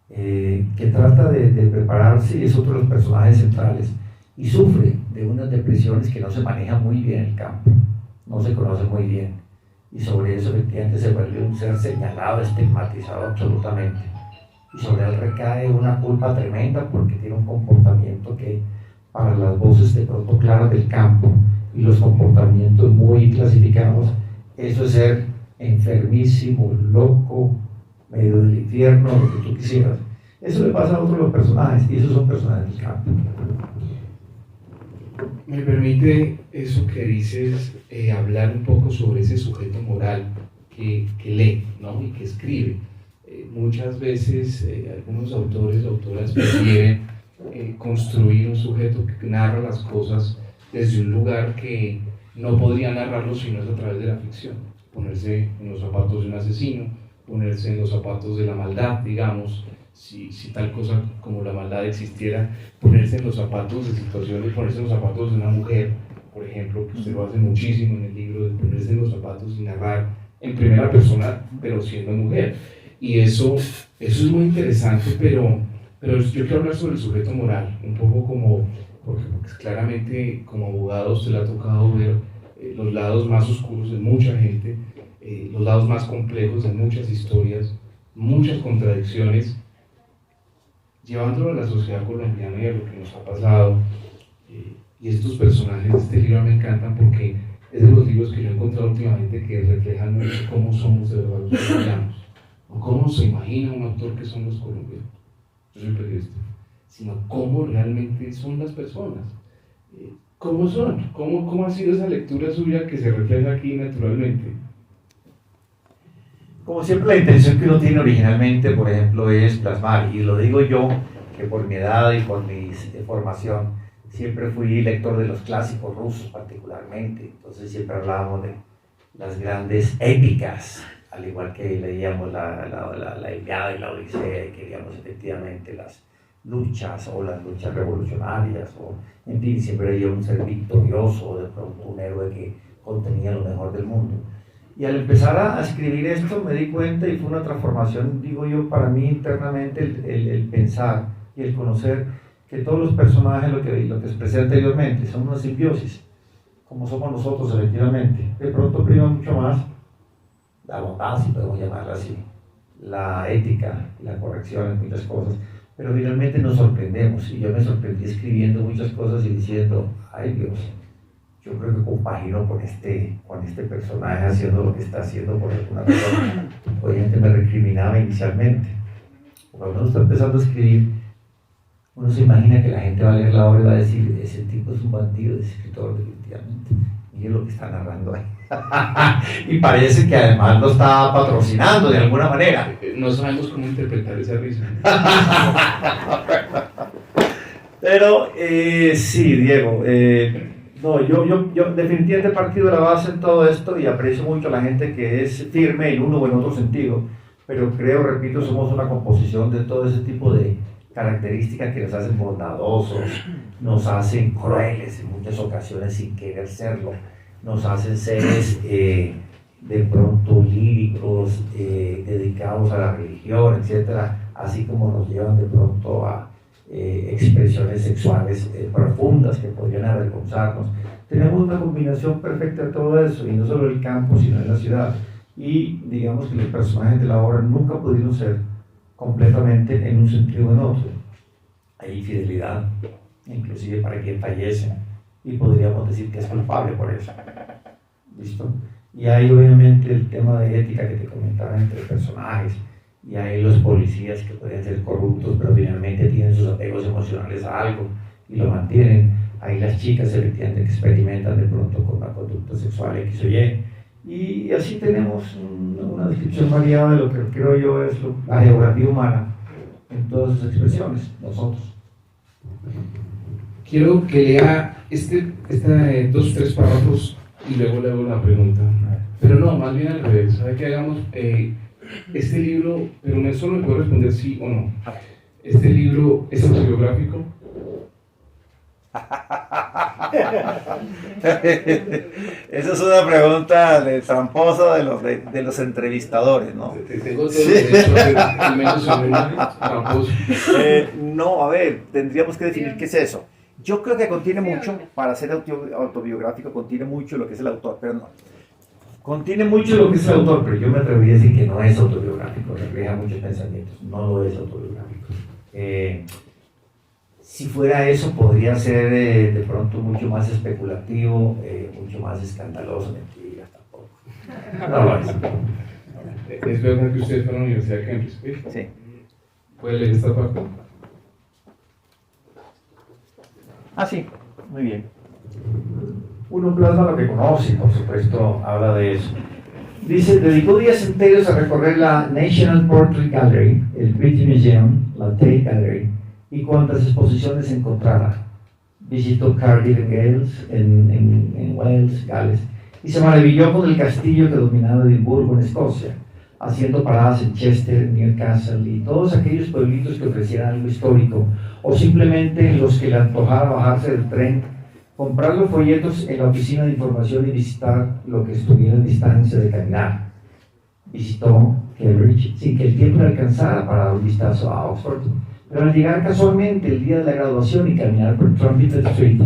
que trata de prepararse, y es otro de los personajes centrales, y sufre de unas depresiones que no se manejan muy bien en el campo, no se conoce muy bien, y sobre eso efectivamente se vuelve un ser señalado, estigmatizado absolutamente, y sobre él recae una culpa tremenda porque tiene un comportamiento que, para las voces de pronto claras del campo y los comportamientos muy clasificados, eso es ser enfermísimo, loco, medio del infierno, lo que tú quisieras. Eso le pasa a otros de los personajes, y esos son personajes del campo. Me permite eso que dices, hablar un poco sobre ese sujeto moral que lee, ¿no? Y que escribe. Muchas veces algunos autores o autoras prefieren construir un sujeto que narra las cosas desde un lugar que no podría narrarlo si no es a través de la ficción. Ponerse en los zapatos de un asesino, ponerse en los zapatos de la maldad, digamos, si tal cosa como la maldad existiera, ponerse en los zapatos de situaciones, ponerse en los zapatos de una mujer, por ejemplo, que usted lo hace muchísimo en el libro, de ponerse en los zapatos y narrar en primera persona, pero siendo mujer. Y eso es muy interesante, pero yo quiero hablar sobre el sujeto moral, un poco como, porque claramente como abogado usted le ha tocado ver los lados más oscuros de mucha gente, los lados más complejos de muchas historias, muchas contradicciones, llevándolo a la sociedad colombiana y a lo que nos ha pasado. Y estos personajes de este libro me encantan porque es de los libros que yo he encontrado últimamente que reflejan mucho cómo somos de verdad los colombianos, o cómo se imagina un autor que son los colombianos. Yo soy periodista, sino cómo realmente son las personas. ¿Cómo son? ¿Cómo ha sido esa lectura suya que se refleja aquí naturalmente? Como siempre, la intención que uno tiene originalmente, por ejemplo, es plasmar, y lo digo yo, que por mi edad y por mi formación, siempre fui lector de los clásicos rusos particularmente, entonces siempre hablábamos de las grandes épicas, al igual que leíamos la Ilíada y la Odisea, y queríamos efectivamente las luchas o las luchas revolucionarias, o en fin, siempre había un ser victorioso, o de pronto un héroe que contenía lo mejor del mundo. Y al empezar a escribir esto me di cuenta, y fue una transformación, digo yo, para mí internamente, el pensar y el conocer que todos los personajes, lo que expresé anteriormente, son una simbiosis, como somos nosotros efectivamente. De pronto prima mucho más la bondad, si podemos llamarla así, la ética, la corrección en muchas cosas, pero finalmente nos sorprendemos, y yo me sorprendí escribiendo muchas cosas y diciendo, ay Dios, yo creo que compagino con este personaje haciendo lo que está haciendo por alguna razón. Obviamente me recriminaba inicialmente. Cuando uno está empezando a escribir, uno se imagina que la gente va a leer la obra y va a decir, ese tipo es un bandido, ese escritor definitivamente. Mire lo que está narrando ahí. Y parece que además lo está patrocinando de alguna manera. No sabemos cómo interpretar esa risa. Pero sí, Diego, no, yo definitivamente he partido de la base en todo esto y aprecio mucho a la gente que es firme en uno o en otro sentido, pero creo, repito, somos una composición de todo ese tipo de características que nos hacen bondadosos, nos hacen crueles en muchas ocasiones sin querer serlo, nos hacen seres de pronto líricos, dedicados a la religión, etcétera, así como nos llevan de pronto a expresiones sexuales profundas que podrían avergonzarnos. Tenemos una combinación perfecta de todo eso, y no solo en el campo, sino en la ciudad. Y digamos que los personajes de la obra nunca pudieron ser completamente en un sentido o en otro. Hay infidelidad, inclusive para quien fallece, y podríamos decir que es culpable por eso. ¿Listo? Y hay obviamente el tema de ética que te comentaba entre personajes, y hay los policías que pueden ser corruptos, pero finalmente tienen sus apegos emocionales a algo y lo mantienen. Hay las chicas efectivamente que experimentan de pronto con una conducta sexual X o Y. Y así tenemos una descripción variada de lo que creo yo es la geografía humana en todas sus expresiones, nosotros. Quiero que lea dos o tres párrafos y luego le hago la pregunta. Pero no, más bien al revés. ¿Sabe qué hagamos? Este libro, pero no solo me puedo responder sí o no. ¿Este libro es autobiográfico? Esa es una pregunta tramposa de los entrevistadores, ¿no? Tengo todo el derecho a ser al menos tramposo. No, a ver, tendríamos que definir qué es eso. Yo creo que contiene mucho, para ser autobiográfico, contiene mucho lo que es el autor, pero no. Contiene mucho lo que es el autor, pero yo me atrevería a decir que no es autobiográfico, refleja muchos pensamientos, no lo es autobiográfico. Si fuera eso, podría ser de pronto mucho más especulativo, mucho más escandaloso, mentiras tampoco. No lo es. ¿Es verdad que usted fue a la Universidad de Cambridge? Sí. ¿Puede leer esta parte? Ah, sí, muy bien. Uno plasma lo que conoce, por supuesto, habla de eso. Dice, dedicó días enteros a recorrer la National Portrait Gallery, el British Museum, la Tate Gallery, y cuantas exposiciones encontrara. Visitó Cardiff en Wales, Gales, y se maravilló con el castillo que dominaba Edimburgo en Escocia, haciendo paradas en Chester, Newcastle y todos aquellos pueblitos que ofrecieran algo histórico, o simplemente en los que le antojara bajarse del tren, comprar los folletos en la oficina de información y visitar lo que estuviera a distancia de caminar. Visitó Cambridge sin que el tiempo le alcanzara para dar un vistazo a Oxford, pero al llegar casualmente el día de la graduación y caminar por Trumpeter Street,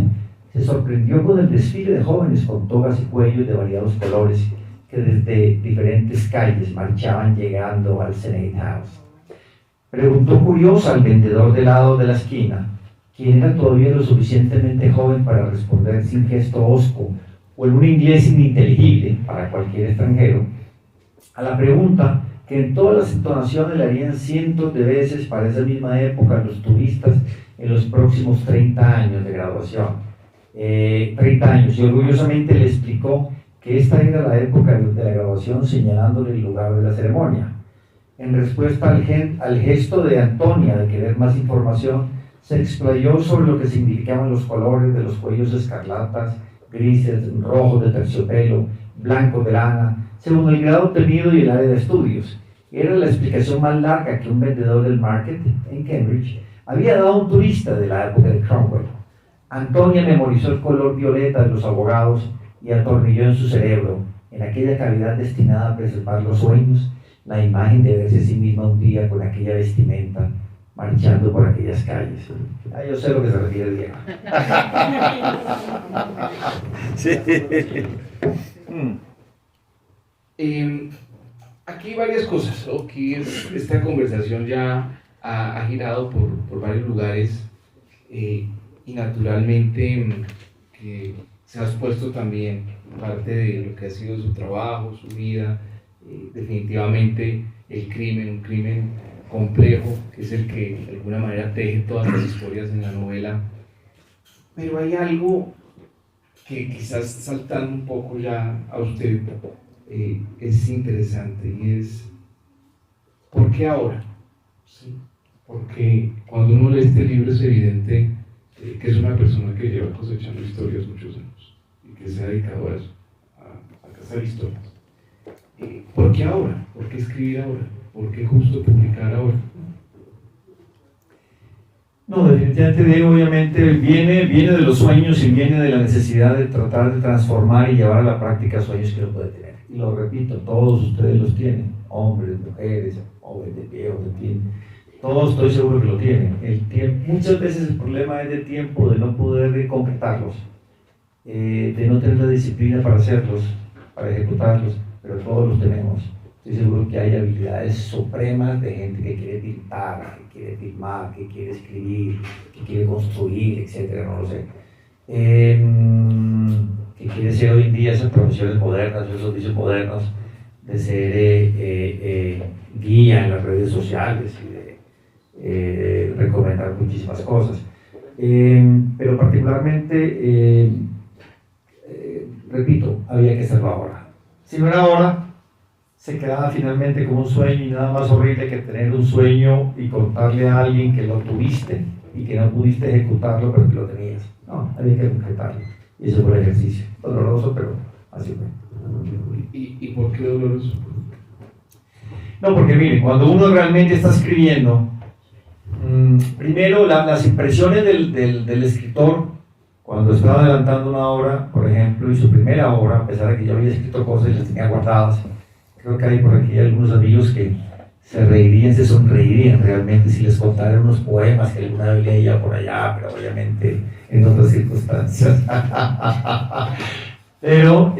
se sorprendió con el desfile de jóvenes con togas y cuellos de variados colores que desde diferentes calles marchaban llegando al Senate House. Preguntó curiosa al vendedor de helado de la esquina, quien era todavía lo suficientemente joven para responder sin gesto hosco o en un inglés ininteligible para cualquier extranjero, a la pregunta que en todas las entonaciones le harían cientos de veces para esa misma época los turistas en los próximos 30 años de graduación. 30 años, y orgullosamente le explicó que esta era la época de la graduación, señalándole el lugar de la ceremonia. En respuesta al gesto de Antonia de querer más información, se explayó sobre lo que significaban los colores de los cuellos escarlatas, grises, rojos de terciopelo, blancos de lana, según el grado obtenido y el área de estudios. Era la explicación más larga que un vendedor del market en Cambridge había dado a un turista de la época de Cromwell. Antonia memorizó el color violeta de los abogados y atornilló en su cerebro, en aquella cavidad destinada a preservar los sueños, la imagen de verse a sí misma un día con aquella vestimenta, marchando por aquellas calles. Ah, yo sé lo que se refiere Diego. Sí. Aquí hay varias cosas. Aquí esta conversación ya ha girado por varios lugares y naturalmente que se ha expuesto también parte de lo que ha sido su trabajo, su vida, definitivamente el crimen, un crimen complejo, que es el que de alguna manera teje todas las historias en la novela. Pero hay algo que quizás saltando un poco ya a usted es interesante, y es ¿por qué ahora? ¿Sí? Porque cuando uno lee este libro es evidente que es una persona que lleva cosechando historias muchos años y que se ha dedicado a eso, a cazar historias. ¿Por qué ahora? ¿Por qué escribir ahora? ¿Por qué justo publicar ahora? No, definitivamente Diego, obviamente viene de los sueños y viene de la necesidad de tratar de transformar y llevar a la práctica sueños que uno puede tener. Y lo repito, todos ustedes los tienen, hombres, mujeres, jóvenes, viejos, en fin, todos estoy seguro que lo tienen. El tiempo, muchas veces el problema es de tiempo, de no poder concretarlos, de no tener la disciplina para hacerlos, para ejecutarlos, pero todos los tenemos. Estoy seguro que hay habilidades supremas de gente que quiere pintar, que quiere filmar, que quiere escribir, que quiere construir, etcétera, no lo sé. Que quiere ser hoy en día esas profesiones modernas, esos oficios modernos, de ser guía en las redes sociales y de recomendar muchísimas cosas. Pero particularmente, repito, había que hacerlo ahora. Si no era ahora, se quedaba finalmente como un sueño, y nada más horrible que tener un sueño y contarle a alguien que lo tuviste y que no pudiste ejecutarlo, pero que lo tenías. No, había que concretarlo. Y eso fue el ejercicio. Doloroso, pero así fue. ¿Y por qué doloroso? No, porque mire, cuando uno realmente está escribiendo, primero las impresiones del escritor, cuando estaba adelantando una obra, por ejemplo, y su primera obra, a pesar de que yo había escrito cosas y las tenía guardadas, creo que hay por aquí algunos amigos que se reirían, se sonreirían realmente si les contara unos poemas que alguna vez leía por allá, pero obviamente en otras circunstancias. Pero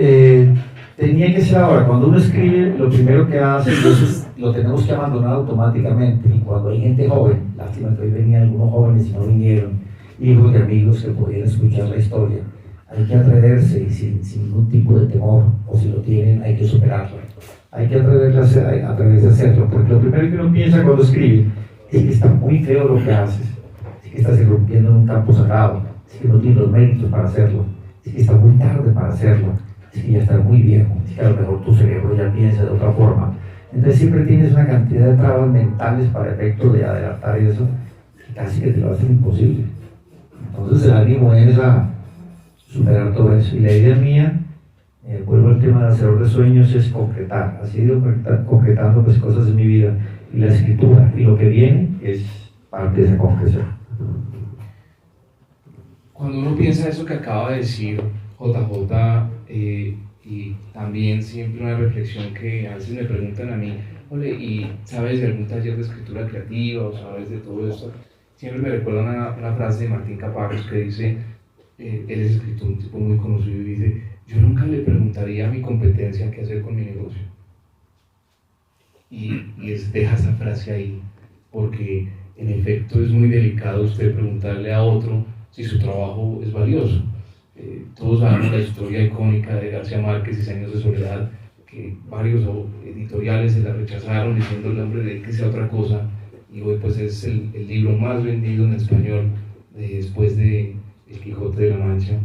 tenía que ser ahora. Cuando uno escribe, lo primero que hace, entonces lo tenemos que abandonar automáticamente. Y cuando hay gente joven, lástima que hoy venían algunos jóvenes y no vinieron, hijos de amigos que pudieran escuchar la historia, hay que atreverse y sin ningún tipo de temor, o si lo tienen, hay que superarlo. Hay que atreverse a hacerlo, porque lo primero que uno piensa cuando escribe es que está muy feo lo que haces, es que estás irrumpiendo en un campo sagrado, es que no tienes los méritos para hacerlo, es que está muy tarde para hacerlo, es que ya estás muy viejo, es que a lo mejor tu cerebro ya piensa de otra forma. Entonces siempre tienes una cantidad de trabas mentales para efecto de adelantar eso, que casi que te lo hacen imposible. Entonces el ánimo es a superar todo eso. Y la idea mía, vuelvo al tema de hacedor de sueños, es concretar. Así he ido concretando pues cosas en mi vida, y la escritura y lo que viene es parte de esa concreción. Cuando uno piensa eso que acaba de decir JJ, y también siempre una reflexión que a veces me preguntan a mí, ole, ¿y sabes de algún taller de escritura creativa o sabes de todo esto? Siempre me recuerda una frase de Martín Caparrós que dice, él es escritor, un tipo muy conocido, y dice: yo nunca le preguntaría a mi competencia qué hacer con mi negocio. Y deja esa frase ahí, porque en efecto es muy delicado usted preguntarle a otro si su trabajo es valioso. Todos sabemos la historia icónica de García Márquez y 100 años de soledad, que varios editoriales se la rechazaron diciéndole: hombre, dedíquese a otra cosa, y hoy pues es el libro más vendido en español después de El Quijote de la Mancha.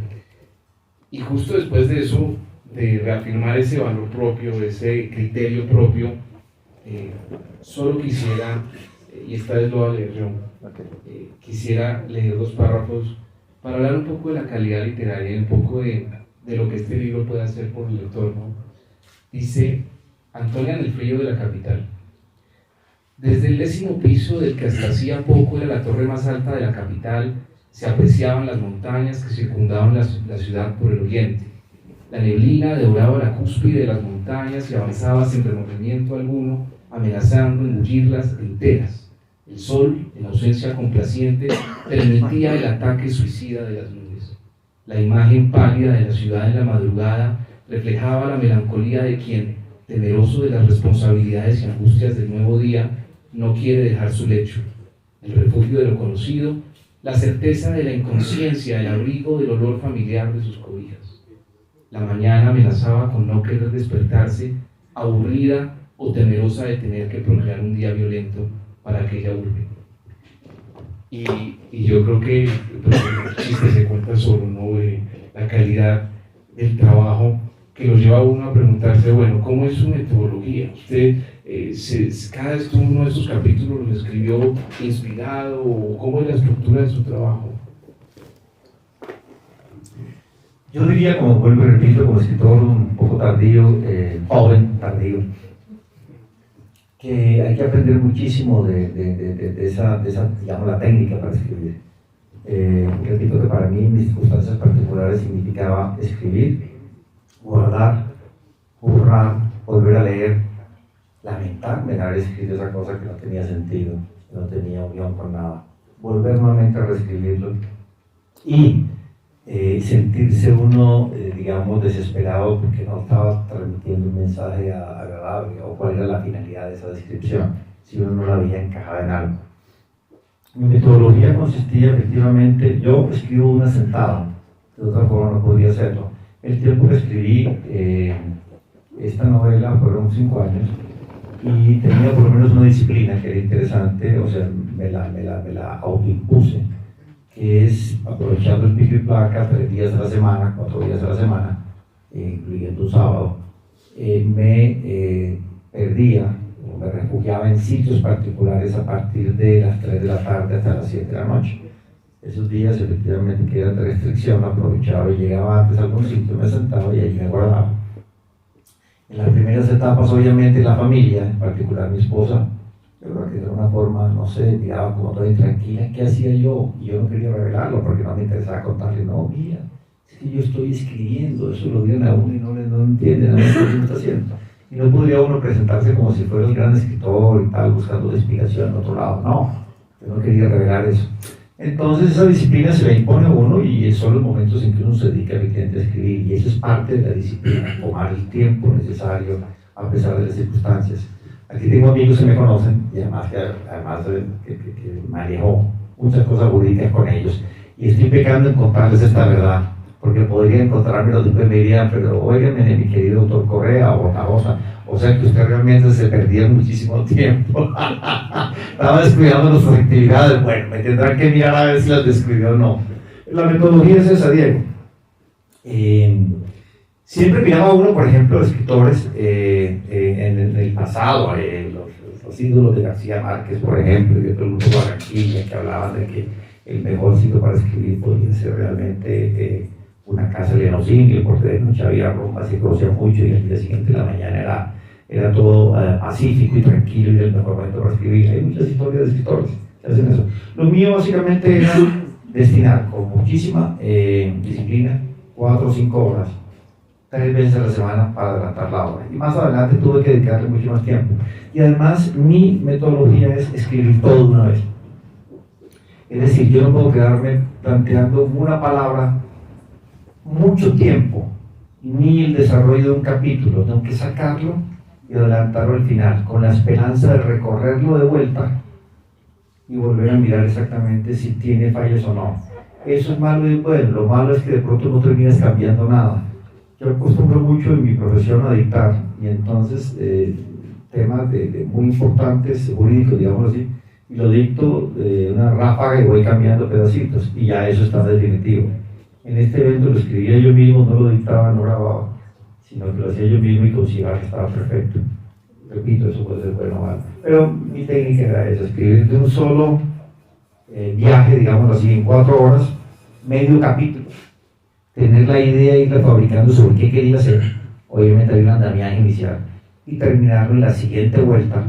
Y justo después de eso, de reafirmar ese valor propio, ese criterio propio, solo quisiera, y esta vez lo voy a leer yo, quisiera leer 2 párrafos para hablar un poco de la calidad literaria y un poco de lo que este libro puede hacer por el lector, ¿no? Dice Antonia en el frío de la capital. Desde el 10º piso, del que hasta hacía poco era la torre más alta de la capital, se apreciaban las montañas que circundaban la ciudad por el oriente. La neblina devoraba la cúspide de las montañas y avanzaba sin remordimiento alguno, amenazando engullirlas enteras. El sol, en ausencia complaciente, permitía el ataque suicida de las nubes. La imagen pálida de la ciudad en la madrugada reflejaba la melancolía de quien, temeroso de las responsabilidades y angustias del nuevo día, no quiere dejar su lecho, el refugio de lo conocido, la certeza de la inconsciencia, el abrigo del olor familiar de sus cobijas. La mañana amenazaba con no querer despertarse, aburrida o temerosa de tener que procrear un día violento para aquella urbe. Y yo creo que el chiste se cuenta solo, ¿no? La calidad del trabajo que lo lleva a uno a preguntarse, bueno, ¿cómo es su metodología? Usted, cada uno de esos capítulos lo escribió inspirado, o ¿cómo es la estructura de su trabajo? Yo diría, como vuelvo y repito, como escritor un poco tardío, joven, tardío, que hay que aprender muchísimo de esa, digamos, la técnica para escribir. Repito que para mí, en mis circunstancias particulares, significaba escribir, guardar, borrar, volver a leer, lamentarme de haber escrito esa cosa que no tenía sentido, que no tenía unión con nada, volver nuevamente a reescribirlo y sentirse uno, digamos, desesperado porque no estaba transmitiendo un mensaje agradable o cuál era la finalidad de esa descripción, si uno no la veía encajada en algo. Mi metodología consistía efectivamente, yo escribo una sentada, de otra forma no podría hacerlo. El tiempo que escribí esta novela fueron 5 años y tenía por lo menos una disciplina que era interesante, o sea, me la autoimpuse, que es aprovechando el pico y placa 3 días a la semana, 4 días a la semana, incluyendo un sábado, me perdía o me refugiaba en sitios particulares a partir de las 3 de la tarde hasta las 7 de la noche. Esos días efectivamente que eran de restricción, aprovechaba y llegaba antes a algún sitio, me sentaba y ahí me guardaba. En las primeras etapas, obviamente, la familia, en particular mi esposa, pero que de alguna forma, no sé, miraba como toda intranquila, ¿qué hacía yo? Y yo no quería revelarlo porque no me interesaba contarle, no, mira, es que yo estoy escribiendo, eso lo dieron a uno y no entienden a lo que está haciendo. Y no podría uno presentarse como si fuera el gran escritor y tal, buscando la inspiración en otro lado, no, yo no quería revelar eso. Entonces esa disciplina se la impone a uno y son los momentos en que uno se dedica efectivamente a escribir, y eso es parte de la disciplina, tomar el tiempo necesario a pesar de las circunstancias. Aquí tengo amigos que me conocen y además que manejo muchas cosas jurídicas con ellos y estoy pecando en contarles esta verdad, porque podría encontrarme los después me dirían, pero óigame, mi querido doctor Correa o sea que usted realmente se perdía muchísimo tiempo, estaba descuidando nuestras actividades. Bueno, me tendrán que mirar a ver si las descuidó o no. La metodología es esa, Diego. Siempre miraba uno, por ejemplo, escritores en el pasado, los ídolos de García Márquez, por ejemplo, y otro grupo de Barranquilla, que hablaban de que el mejor sitio para escribir podía ser realmente una casa de Lenosín, porque de noche había rumba, se conocía mucho y el día siguiente en la mañana era todo pacífico y tranquilo y era el mejor momento para escribir. Hay muchas historias de escritores que hacen eso. Lo mío básicamente era destinar con muchísima disciplina 4 o 5 horas 3 veces a la semana para adelantar la obra. Y más adelante tuve que dedicarle mucho más tiempo. Y además, mi metodología es escribir todo de una vez. Es decir, yo no puedo quedarme planteando una palabra mucho tiempo, ni el desarrollo de un capítulo. Tengo que sacarlo y adelantarlo al final, con la esperanza de recorrerlo de vuelta y volver a mirar exactamente si tiene fallas o no. Eso es malo y bueno. Lo malo es que de pronto no terminas cambiando nada. Yo acostumbro mucho en mi profesión a dictar, y entonces temas muy importantes, jurídicos, digamos así, y lo dicto de una ráfaga y voy cambiando pedacitos, y ya eso está definitivo. En este evento lo escribía yo mismo, no lo dictaba, no grababa, sino que lo hacía yo mismo y consideraba que estaba perfecto. Repito, eso puede ser bueno o malo. Pero mi técnica era esa, escribir de un solo viaje, digamos así, en 4 horas, medio capítulo. Tener la idea e irla fabricando sobre qué quería hacer, obviamente hay un andamiaje inicial, y terminarlo en la siguiente vuelta,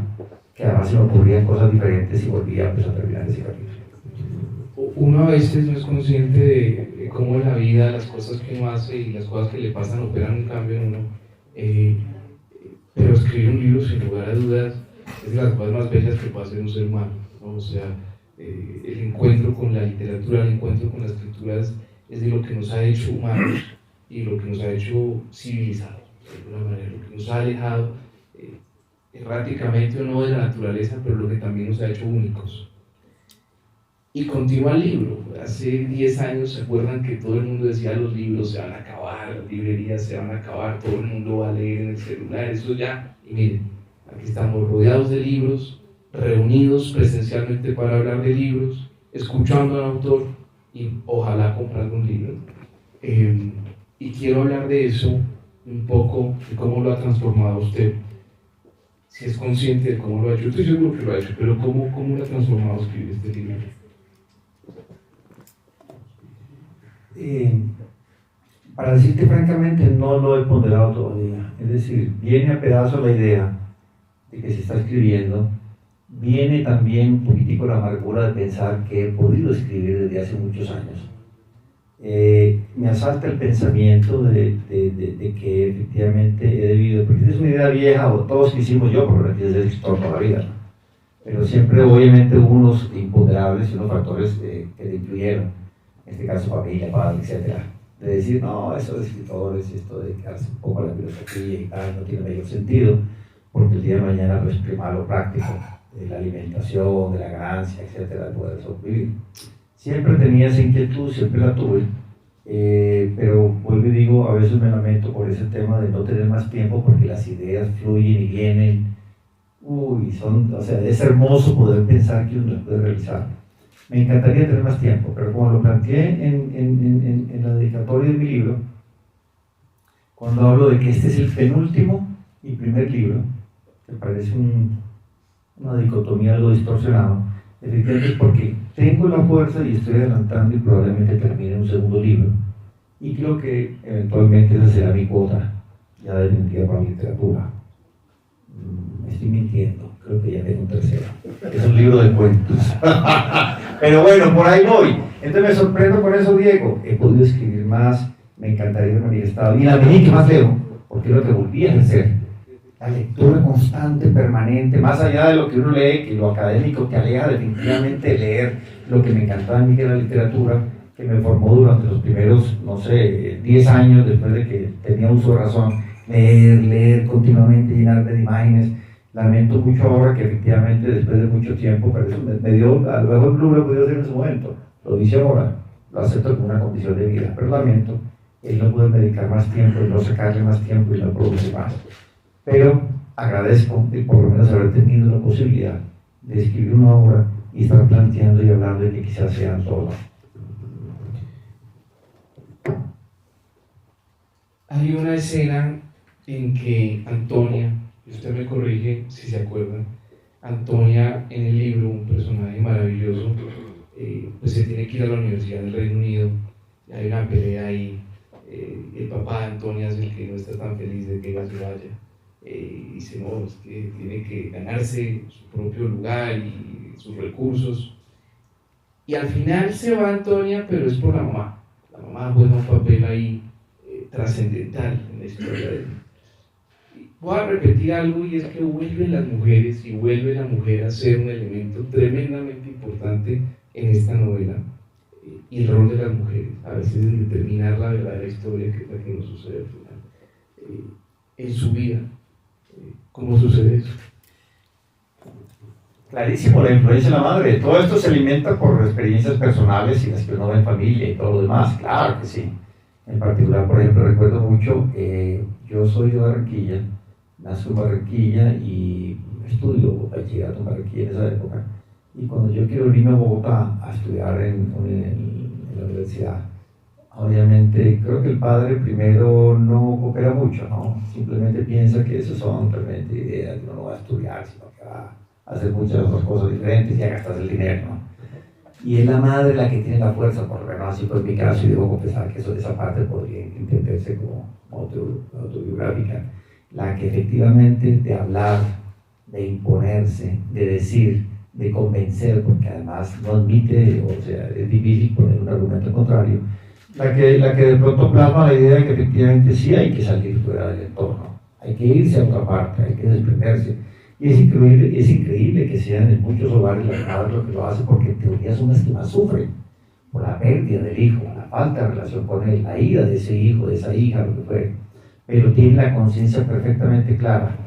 que además se me ocurrían cosas diferentes y volvía pues, a terminar ese capítulo. Uno a veces no es consciente de cómo en la vida las cosas que uno hace y las cosas que le pasan operan un cambio en uno, pero escribir un libro sin lugar a dudas es de las cosas más bellas que puede hacer un ser humano, ¿no? O sea, el encuentro con la literatura, el encuentro con las escrituras es de lo que nos ha hecho humanos y lo que nos ha hecho civilizados, de alguna manera, lo que nos ha alejado erráticamente o no de la naturaleza, pero lo que también nos ha hecho únicos. y continúa el libro. Hace 10 años se acuerdan que todo el mundo decía los libros se van a acabar, las librerías se van a acabar, todo el mundo va a leer en el celular, eso ya, y miren, aquí estamos rodeados de libros, reunidos presencialmente para hablar de libros, escuchando al autor y ojalá comprando un libro. Y quiero hablar de eso un poco, de cómo lo ha transformado usted, si es consciente de cómo lo ha hecho. Estoy seguro que lo ha hecho, pero cómo lo ha transformado escribir este libro. Para decirte francamente, no lo he ponderado todavía. Es decir, viene a pedazos la idea de que se está escribiendo, viene también un poquitico la amargura de pensar que he podido escribir desde hace muchos años. Me asalta el pensamiento de que efectivamente he debido, porque es una idea vieja, o todos quisimos, yo por lo que es escritor toda la vida, ¿no? Pero siempre obviamente hubo unos imponderables y unos factores que le influyeron, en este caso familia, padre, etc. De decir, no, eso de escritores, esto de dedicarse un poco a la filosofía y tal, no tiene mayor sentido, porque el día de mañana pues prima lo práctico, de la alimentación, de la ganancia, etc., de poder sobrevivir. Siempre tenía esa inquietud, siempre la tuve, pero vuelvo y digo, a veces me lamento por ese tema de no tener más tiempo, porque las ideas fluyen y vienen, o sea, es hermoso poder pensar que uno las puede realizar. Me encantaría tener más tiempo, pero como lo planteé en la dedicatoria de mi libro, cuando hablo de que este es el penúltimo y primer libro, que parece una dicotomía algo distorsionado, efectivamente es porque tengo la fuerza y estoy adelantando y probablemente termine un segundo libro, y creo que eventualmente esa será mi cuota ya definitiva para la literatura. Me estoy mintiendo, creo que ya tengo un tercero, es un libro de cuentos. Pero bueno, por ahí voy. Entonces me sorprendo con eso, Diego. He podido escribir más, me encantaría haber manifestado. Y la medida que más leo, porque es lo que volví a ejercer, la lectura constante, permanente, más allá de lo que uno lee, que lo académico que aleja definitivamente de leer lo que me encantaba en mí, que era la literatura, que me formó durante los primeros, no sé, 10 años, después de que tenía uso de razón, leer continuamente, llenarme de imágenes. Lamento mucho ahora que efectivamente después de mucho tiempo, pero eso me dio, a lo mejor no lo he podido hacer en ese momento, lo dice ahora, lo acepto como una condición de vida, pero lamento el no poder dedicar más tiempo, el no sacarle más tiempo y no producir más. Pero agradezco de por lo menos haber tenido la posibilidad de escribir una obra y estar planteando y hablando de que quizás sean todos. Hay una escena en que Antonia, y usted me corrige si se acuerdan, Antonia en el libro, un personaje maravilloso, pues se tiene que ir a la Universidad del Reino Unido, y hay una pelea ahí, el papá de Antonia es el que no está tan feliz de que ella se vaya, y dice, no, es que tiene que ganarse su propio lugar y sus recursos, y al final se va Antonia, pero es por la mamá juega un papel ahí trascendental en la historia de él. Voy a repetir algo, y es que vuelven las mujeres y vuelve la mujer a ser un elemento tremendamente importante en esta novela, y el rol de las mujeres, a veces en determinar la verdadera historia, que es la que nos sucede al final, en su vida. ¿Cómo sucede eso? Clarísimo, la influencia de la madre. Todo esto se alimenta por experiencias personales y las que uno ve en familia y todo lo demás, claro que sí. En particular, por ejemplo, recuerdo mucho, yo soy de Barranquilla, nací en Barranquilla y estudio bachillerato en Barranquilla en esa época. Y cuando yo quiero irme a Bogotá a estudiar en la universidad, obviamente creo que el padre primero no coopera mucho, ¿no? Simplemente piensa que esas son realmente ideas, que uno no va a estudiar, sino que va a hacer muchas otras cosas diferentes y a gastar el dinero, ¿no? Y es la madre la que tiene la fuerza, por lo menos así fue mi caso, y debo confesar que esa parte podría entenderse como autobiográfica, la que efectivamente de hablar, de imponerse, de decir, de convencer, porque además no admite, o sea, es difícil poner un argumento contrario, la que de pronto plasma la idea de que efectivamente sí hay que salir fuera del entorno, hay que irse a otra parte, hay que desprenderse. Y es increíble que sean en muchos hogares las madres lo que lo hacen, porque en teoría son las que más sufren por la pérdida del hijo, la falta de relación con él, la ira de ese hijo, de esa hija, lo que fuere. Pero tienen la conciencia perfectamente clara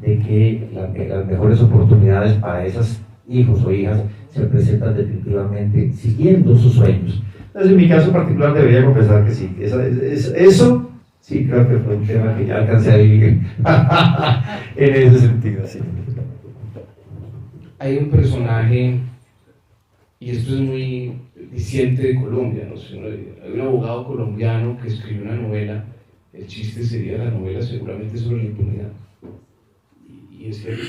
de que las mejores oportunidades para esas hijos o hijas se presentan definitivamente siguiendo sus sueños. Entonces, en mi caso particular debería confesar que sí, eso sí creo que fue un tema que ya alcancé a vivir en ese sentido, sí. Hay un personaje, y esto es muy diciente de Colombia, ¿no? Hay un abogado colombiano que escribió una novela, el chiste sería la novela seguramente sobre la impunidad, y es cierto,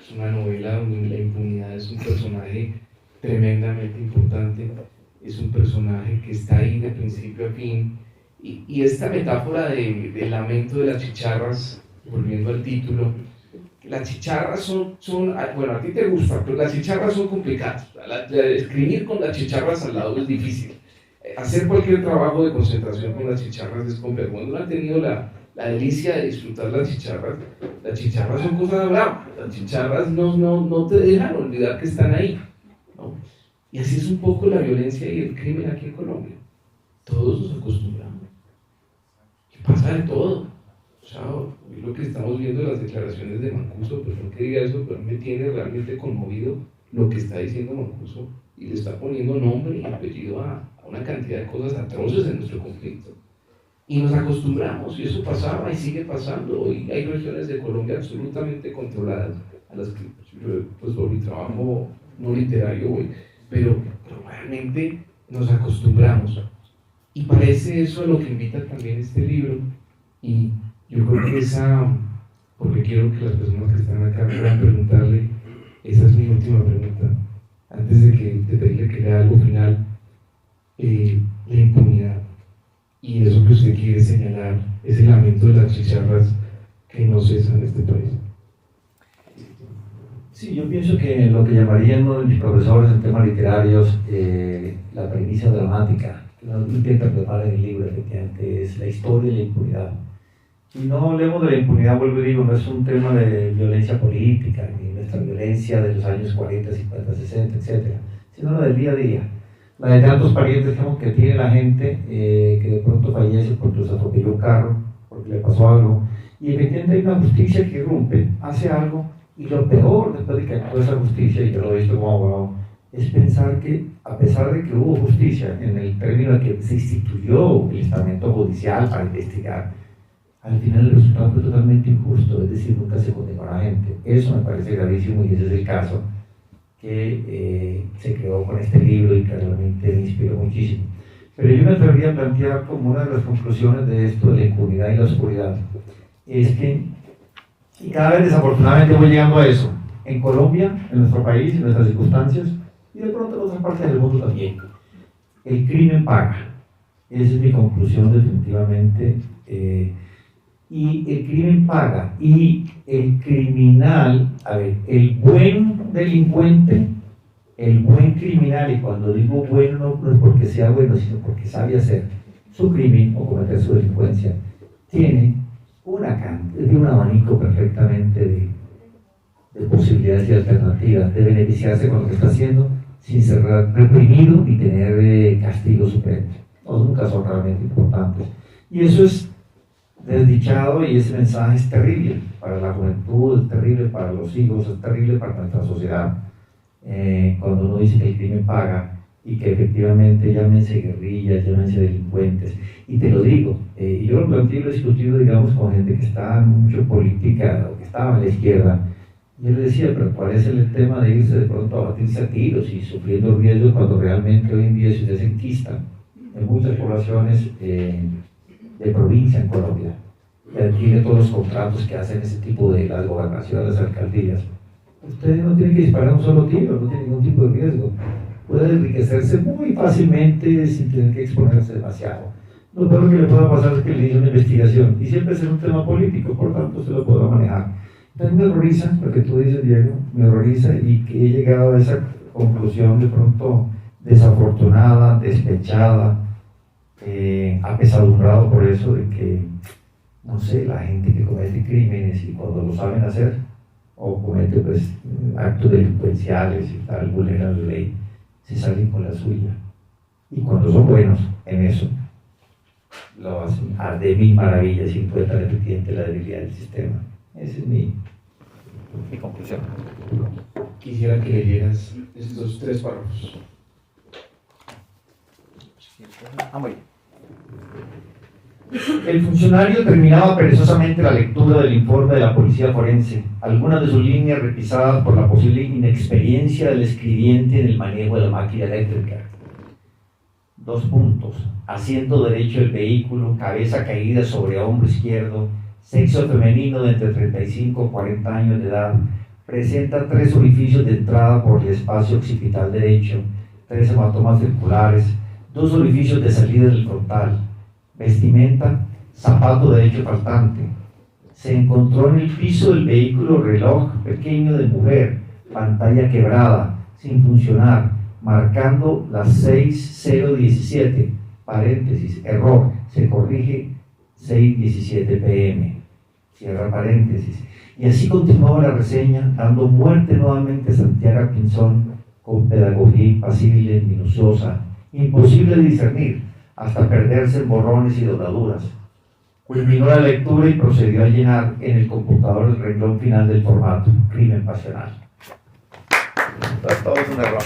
es una novela donde la impunidad es un personaje tremendamente importante, es un personaje que está ahí de principio a fin, y esta metáfora del lamento de las chicharras, volviendo al título, las chicharras son, bueno, a ti te gusta, pero las chicharras son complicadas. Escribir con las chicharras al lado es difícil. Hacer cualquier trabajo de concentración con las chicharras es complejo. Cuando uno ha tenido la delicia de disfrutar las chicharras son cosas bravas. Las chicharras no te dejan olvidar que están ahí, ¿no? Y así es un poco la violencia y el crimen aquí en Colombia. Todos nos acostumbramos. Y pasa de todo. O sea, lo que estamos viendo en las declaraciones de Mancuso, perdón que diga eso, pero me tiene realmente conmovido lo que está diciendo Mancuso y le está poniendo nombre y apellido a una cantidad de cosas atroces en nuestro conflicto. Y nos acostumbramos, y eso pasaba y sigue pasando. Hoy hay regiones de Colombia absolutamente controladas, a las que pues por mi trabajo no literario voy, pero realmente nos acostumbramos. Y parece eso a lo que invita también este libro, y yo creo que porque quiero que las personas que están acá puedan preguntarle, esa es mi última pregunta, antes de pedirle que lea algo final, la impunidad, y eso que usted quiere señalar, ese lamento de las chicharras que no cesa en este país. Sí, yo pienso que lo que llamarían uno de mis profesores en temas literarios, la premisa dramática, que uno intenta preparar en el libro, efectivamente, es la historia y la impunidad. Y no hablemos de la impunidad, vuelvo y digo, no es un tema de violencia política, ni nuestra violencia de los años 40, 50, 60, etc., sino la del día a día. La de tantos parientes que tiene la gente que de pronto fallece porque los atropelló un carro, porque le pasó algo, y efectivamente hay una justicia que irrumpe, hace algo, y lo peor después de que actuó esa justicia, y yo lo he visto como abogado, es pensar que a pesar de que hubo justicia en el término de que se instituyó el estamento judicial para investigar, al final el resultado fue totalmente injusto, es decir, nunca se condenó a la gente. Eso me parece gravísimo y ese es el caso que se creó con este libro y que realmente me inspiró muchísimo. Pero yo me atrevería a plantear como una de las conclusiones de esto, de la impunidad y la oscuridad, es que, y cada vez desafortunadamente voy llegando a eso, en Colombia, en nuestro país, en nuestras circunstancias, y de pronto en otras partes del mundo también, el crimen paga. Esa es mi conclusión definitivamente. Y el crimen paga, y el criminal, el buen delincuente, el buen criminal, y cuando digo bueno no es porque sea bueno, sino porque sabe hacer su crimen o cometer su delincuencia, tiene un abanico perfectamente de posibilidades y alternativas de beneficiarse con lo que está haciendo sin ser reprimido y tener castigos supremos. Nunca son realmente importantes. Y eso es desdichado, y ese mensaje es terrible para la juventud, es terrible para los hijos, es terrible para nuestra sociedad. Cuando uno dice que el crimen paga y que efectivamente llámense guerrillas, llámense delincuentes, y te lo digo, y yo lo planteo y lo he discutido, digamos, con gente que está mucho en política o que estaba en la izquierda, y yo le decía, pero ¿cuál es el tema de irse de pronto a batirse a tiros y sufriendo riesgos cuando realmente hoy en día, si ustedes se enquistan en muchas poblaciones de provincia en Colombia, que adquiere todos los contratos que hacen ese tipo de las gobernaciones, las alcaldías, ustedes no tienen que disparar un solo tiro, no tienen ningún tipo de riesgo, puede enriquecerse muy fácilmente sin tener que exponerse demasiado. Lo peor que le pueda pasar es que le hice una investigación, y siempre es un tema político, por tanto se lo podrá manejar. Entonces me horroriza lo que tú dices, Diego, me horroriza, y que he llegado a esa conclusión de pronto desafortunada, despechada, apesadumbrado por eso de que, no sé, la gente que comete crímenes y cuando lo saben hacer o comete pues actos delincuenciales y tal, vulneran la ley, se salen con la suya, y cuando son buenos en eso lo hacen de mil maravillas y encuentran efectivamente la debilidad del sistema. Ese es mi Mi conclusión. Quisiera que leyeras estos 3 párrafos. Muy bien. El funcionario terminaba perezosamente la lectura del informe de la policía forense, algunas de sus líneas repisadas por la posible inexperiencia del escribiente en el manejo de la máquina eléctrica. 2 puntos. Asiento derecho del vehículo, cabeza caída sobre hombro izquierdo, sexo femenino de entre 35 y 40 años de edad, presenta 3 orificios de entrada por el espacio occipital derecho, 3 hematomas circulares, 2 orificios de salida del frontal. Vestimenta, zapato derecho faltante. Se encontró en el piso del vehículo reloj pequeño de mujer, pantalla quebrada, sin funcionar, marcando las 6:017, paréntesis, error, se corrige 6:17 pm, cierra paréntesis. Y así continuaba la reseña, dando muerte nuevamente a Santiago Pinzón con pedagogía impasible, minuciosa, imposible de discernir, hasta perderse en borrones y dobladuras. Culminó la lectura y procedió a llenar en el computador el renglón final del formato, crimen pasional. Todo es un error.